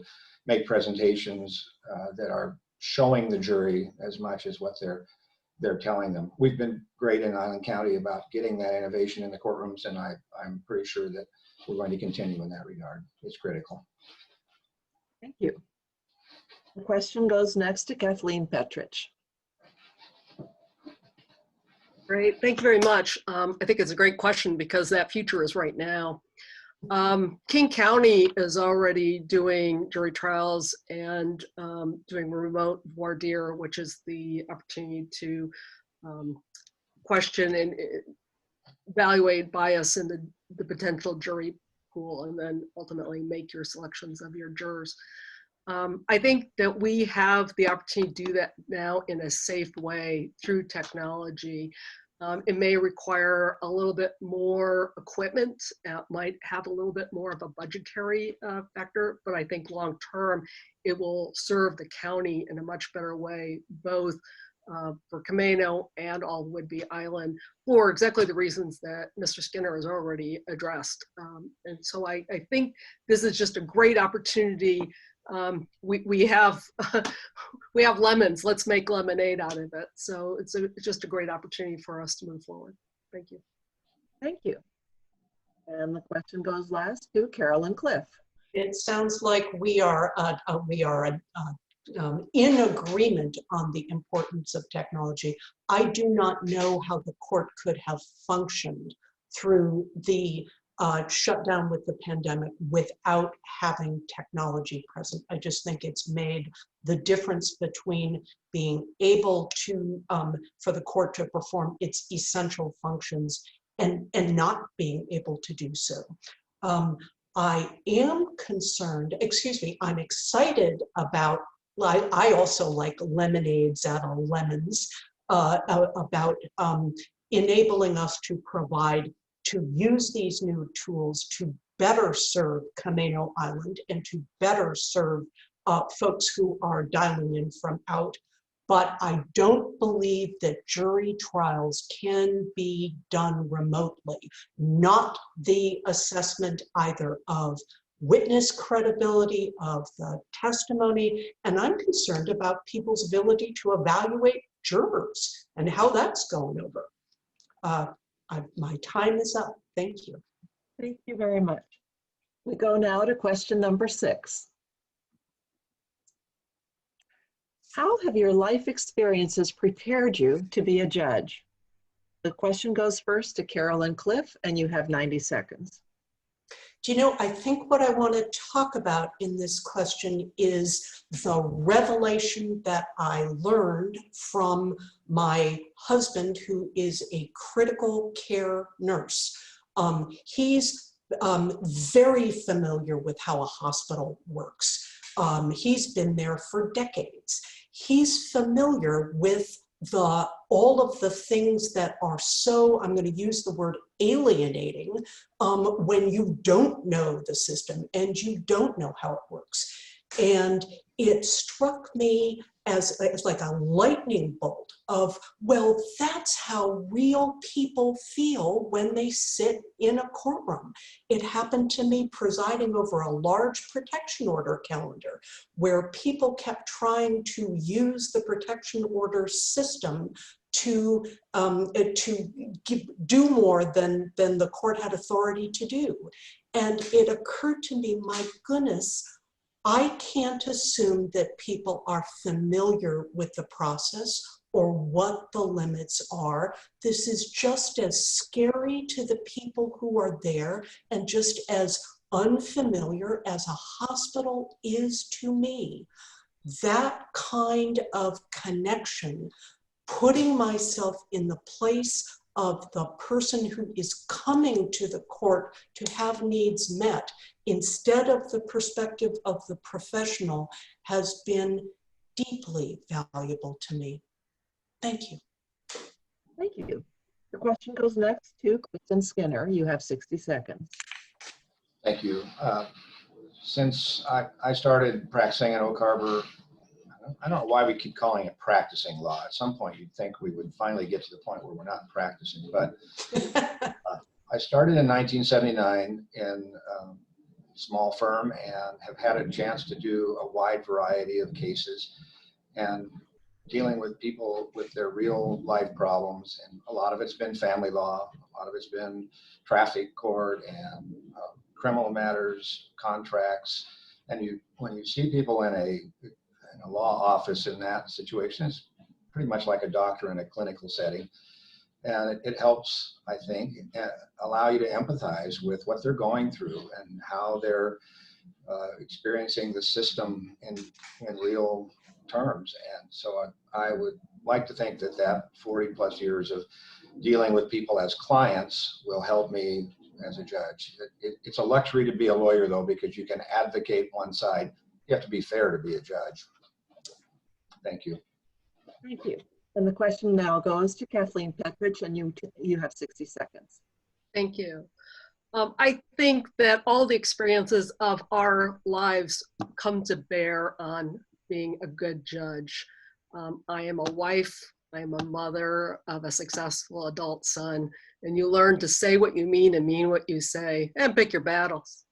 make presentations that are showing the jury as much as what they're telling them. We've been great in Island County about getting that innovation in the courtrooms, and I'm pretty sure that we're going to continue in that regard. It's critical. Thank you. The question goes next to Kathleen Petrich. Great, thank you very much. I think it's a great question because that future is right now. King County is already doing jury trials and doing remote voir dire, which is the opportunity to question and evaluate bias in the potential jury pool and then ultimately make your selections of your jurors. I think that we have the opportunity to do that now in a safe way through technology. It may require a little bit more equipment, might have a little bit more of a budgetary factor, but I think long term, it will serve the county in a much better way, both for Camino and all Whidbey Island, for exactly the reasons that Mr. Skinner has already addressed. And so I think this is just a great opportunity. We have we have lemons. Let's make lemonade out of it. So it's just a great opportunity for us to move forward. Thank you. Thank you. And the question goes last to Carolyn Cliff. It sounds like we are in agreement on the importance of technology. I do not know how the court could have functioned through the shutdown with the pandemic without having technology present. I just think it's made the difference between being able to, for the court to perform its essential functions and not being able to do so. I am concerned, excuse me, I'm excited about, I also like lemonades out of lemons, about enabling us to provide, to use these new tools to better serve Camino Island and to better serve folks who are dialing in from out. But I don't believe that jury trials can be done remotely. Not the assessment either of witness credibility, of the testimony, and I'm concerned about people's ability to evaluate jurors and how that's going over. My time is up. Thank you. Thank you very much. We go now to question number 6. How have your life experiences prepared you to be a judge? The question goes first to Carolyn Cliff, and you have 90 seconds. Do you know, I think what I want to talk about in this question is the revelation that I learned from my husband, who is a critical care nurse. He's very familiar with how a hospital works. He's been there for decades. He's familiar with all of the things that are so, I'm going to use the word alienating, when you don't know the system and you don't know how it works. And it struck me as like a lightning bolt of, well, that's how real people feel when they sit in a courtroom. It happened to me presiding over a large protection order calendar where people kept trying to use the protection order system to do more than the court had authority to do. And it occurred to me, my goodness, I can't assume that people are familiar with the process or what the limits are. This is just as scary to the people who are there and just as unfamiliar as a hospital is to me. That kind of connection, putting myself in the place of the person who is coming to the court to have needs met, instead of the perspective of the professional, has been deeply valuable to me. Thank you. Thank you. The question goes next to Kristen Skinner. You have 60 seconds. Thank you. Since I started practicing in Oak Harbor, I don't know why we keep calling it practicing law. At some point, you'd think we would finally get to the point where we're not practicing. But I started in 1979 in a small firm and have had a chance to do a wide variety of cases and dealing with people with their real life problems. And a lot of it's been family law, a lot of it's been traffic court and criminal matters, contracts. And when you see people in a law office in that situation, it's pretty much like a doctor in a clinical setting. And it helps, I think, allow you to empathize with what they're going through and how they're experiencing the system in real terms. And so I would like to think that 40 plus years of dealing with people as clients will help me as a judge. It's a luxury to be a lawyer, though, because you can advocate one side. You have to be fair to be a judge. Thank you. Thank you. And the question now goes to Kathleen Petridge, and you have 60 seconds. Thank you. I think that all the experiences of our lives come to bear on being a good judge. I am a wife, I am a mother of a successful adult son, and you learn to say what you mean and mean what you say and pick your battles.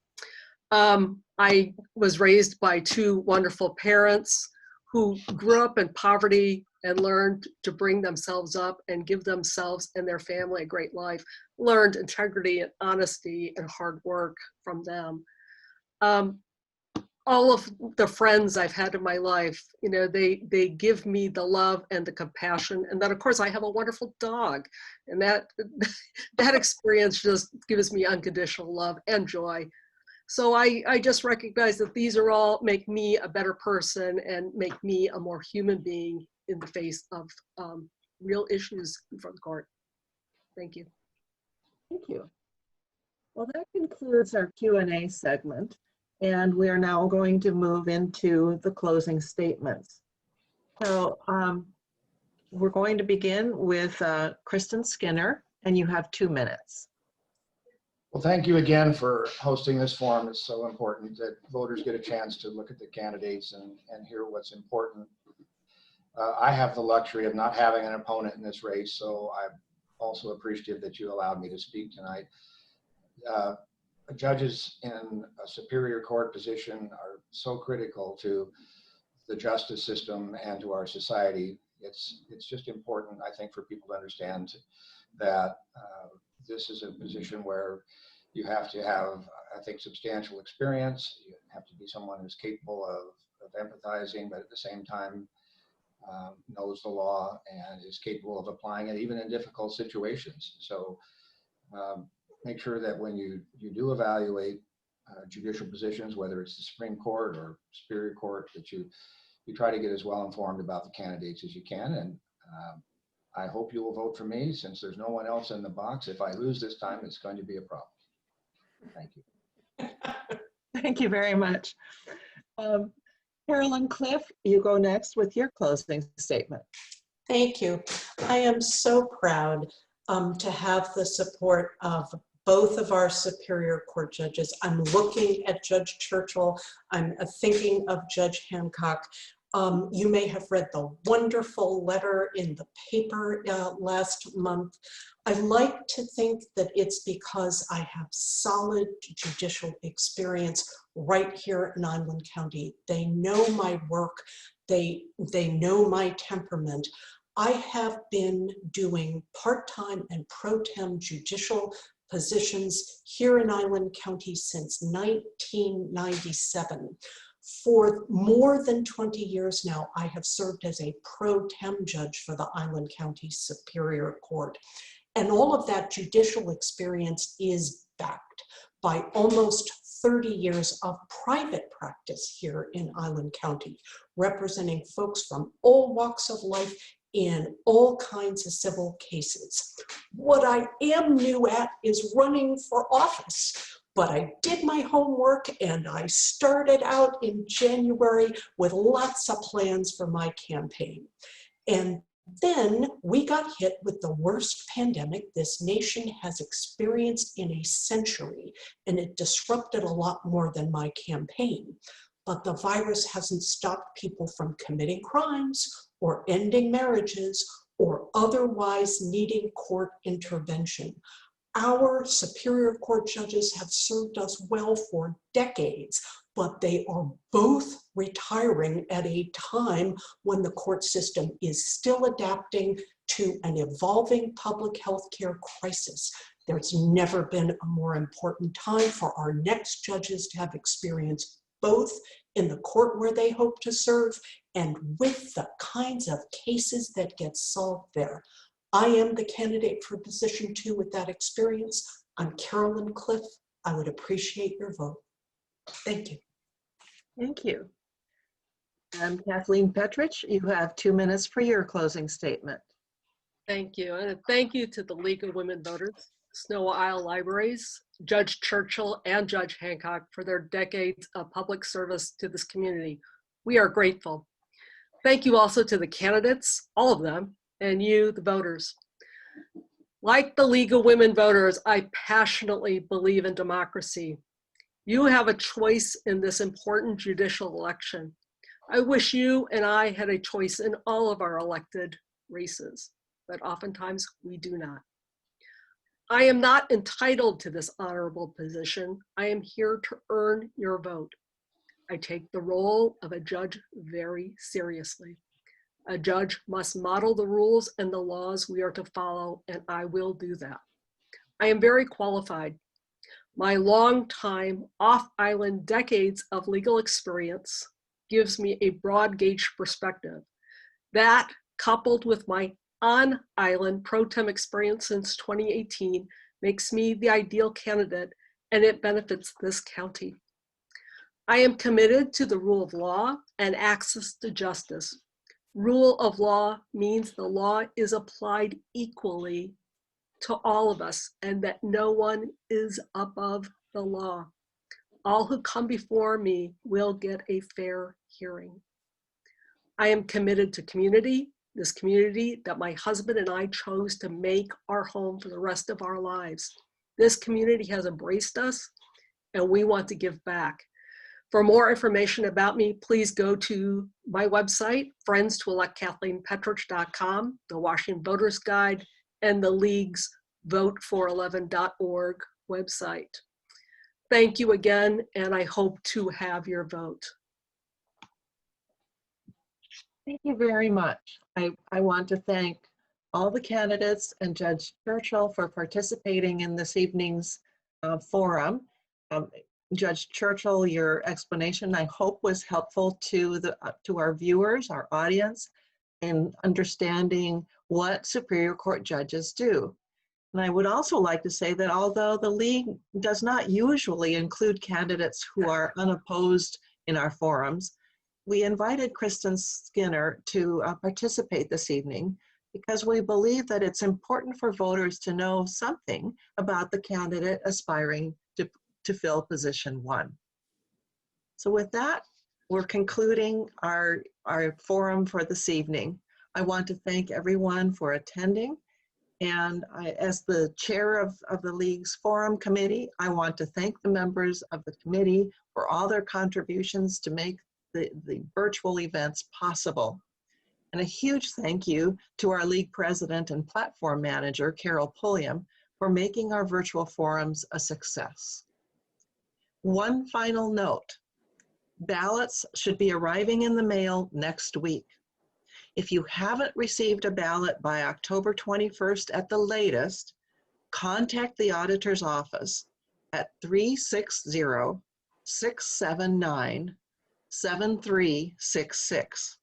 I was raised by two wonderful parents who grew up in poverty and learned to bring themselves up and give themselves and their family a great life, learned integrity and honesty and hard work from them. All of the friends I've had in my life, you know, they give me the love and the compassion. And then of course I have a wonderful dog, and that experience just gives me unconditional love and joy. So I just recognize that these are all make me a better person and make me a more human being in the face of real issues in front of the court. Thank you. Thank you. Well, that concludes our Q&A segment, and we are now going to move into the closing statements. So we're going to begin with Kristen Skinner, and you have 2 minutes. Well, thank you again for hosting this forum. It's so important that voters get a chance to look at the candidates and hear what's important. I have the luxury of not having an opponent in this race, so I'm also appreciative that you allowed me to speak tonight. Judges in a superior court position are so critical to the justice system and to our society. It's just important, I think, for people to understand that this is a position where you have to have, I think, substantial experience. You have to be someone who's capable of empathizing, but at the same time knows the law and is capable of applying it even in difficult situations. So make sure that when you do evaluate judicial positions, whether it's the Supreme Court or Superior Court, that you try to get as well informed about the candidates as you can. And I hope you will vote for me, since there's no one else in the box. If I lose this time, it's going to be a problem. Thank you. Thank you very much. Carolyn Cliff, you go next with your closing statement. Thank you. I am so proud to have the support of both of our Superior Court judges. I'm looking at Judge Churchill. I'm thinking of Judge Hancock. You may have read the wonderful letter in the paper last month. I like to think that it's because I have solid judicial experience right here in Island County. They know my work. They know my temperament. I have been doing part-time and pro tem judicial positions here in Island County since 1997. For more than 20 years now, I have served as a pro tem judge for the Island County Superior Court. And all of that judicial experience is backed by almost 30 years of private practice here in Island County, representing folks from all walks of life in all kinds of civil cases. What I am new at is running for office, but I did my homework and I started out in January with lots of plans for my campaign. And then we got hit with the worst pandemic this nation has experienced in a century, and it disrupted a lot more than my campaign. But the virus hasn't stopped people from committing crimes or ending marriages or otherwise needing court intervention. Our Superior Court judges have served us well for decades, but they are both retiring at a time when the court system is still adapting to an evolving public health care crisis. There's never been a more important time for our next judges to have experience both in the court where they hope to serve and with the kinds of cases that get solved there. I am the candidate for position 2 with that experience. I'm Carolyn Cliff. I would appreciate your vote. Thank you. Thank you. And Kathleen Petridge, you have 2 minutes for your closing statement. Thank you. And thank you to the League of Women Voters, Sno-Isle Libraries, Judge Churchill and Judge Hancock for their decades of public service to this community. We are grateful. Thank you also to the candidates, all of them, and you, the voters. Like the League of Women Voters, I passionately believe in democracy. You have a choice in this important judicial election. I wish you and I had a choice in all of our elected races, but oftentimes we do not. I am not entitled to this honorable position. I am here to earn your vote. I take the role of a judge very seriously. A judge must model the rules and the laws we are to follow, and I will do that. I am very qualified. My long time off-island decades of legal experience gives me a broad gauge perspective. That, coupled with my on-island pro tem experience since 2018, makes me the ideal candidate, and it benefits this county. I am committed to the rule of law and access to justice. Rule of law means the law is applied equally to all of us and that no one is above the law. All who come before me will get a fair hearing. I am committed to community, this community that my husband and I chose to make our home for the rest of our lives. This community has embraced us and we want to give back. For more information about me, please go to my website, friends-to-elect-KathleenPetrich.com, the Washington Voters Guide, and the League's vote411.org website. Thank you again, and I hope to have your vote. Thank you very much. I want to thank all the candidates and Judge Churchill for participating in this evening's forum. Judge Churchill, your explanation, I hope, was helpful to our viewers, our audience, in understanding what Superior Court judges do. And I would also like to say that although the League does not usually include candidates who are unopposed in our forums, we invited Kristen Skinner to participate this evening because we believe that it's important for voters to know something about the candidate aspiring to fill position 1. So with that, we're concluding our forum for this evening. I want to thank everyone for attending. And as the chair of the League's forum committee, I want to thank the members of the committee for all their contributions to make the virtual events possible. And a huge thank you to our League president and platform manager, Carol Pulliam, for making our virtual forums a success. One final note, ballots should be arriving in the mail next week. If you haven't received a ballot by October 21st at the latest, contact the auditor's office at 360-679-7366.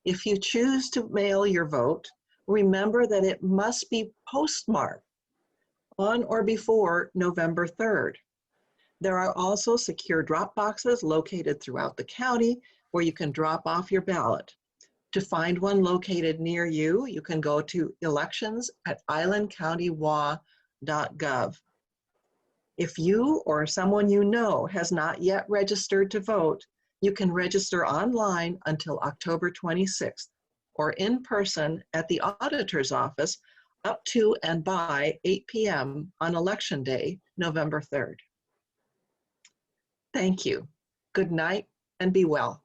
If you choose to mail your vote, remember that it must be postmarked on or before November 3rd. There are also secure drop boxes located throughout the county where you can drop off your ballot. To find one located near you, you can go to elections@islandcountywa.gov. If you or someone you know has not yet registered to vote, you can register online until October 26th or in person at the auditor's office up to and by 8 p.m. on Election Day, November 3rd. Thank you. Good night and be well.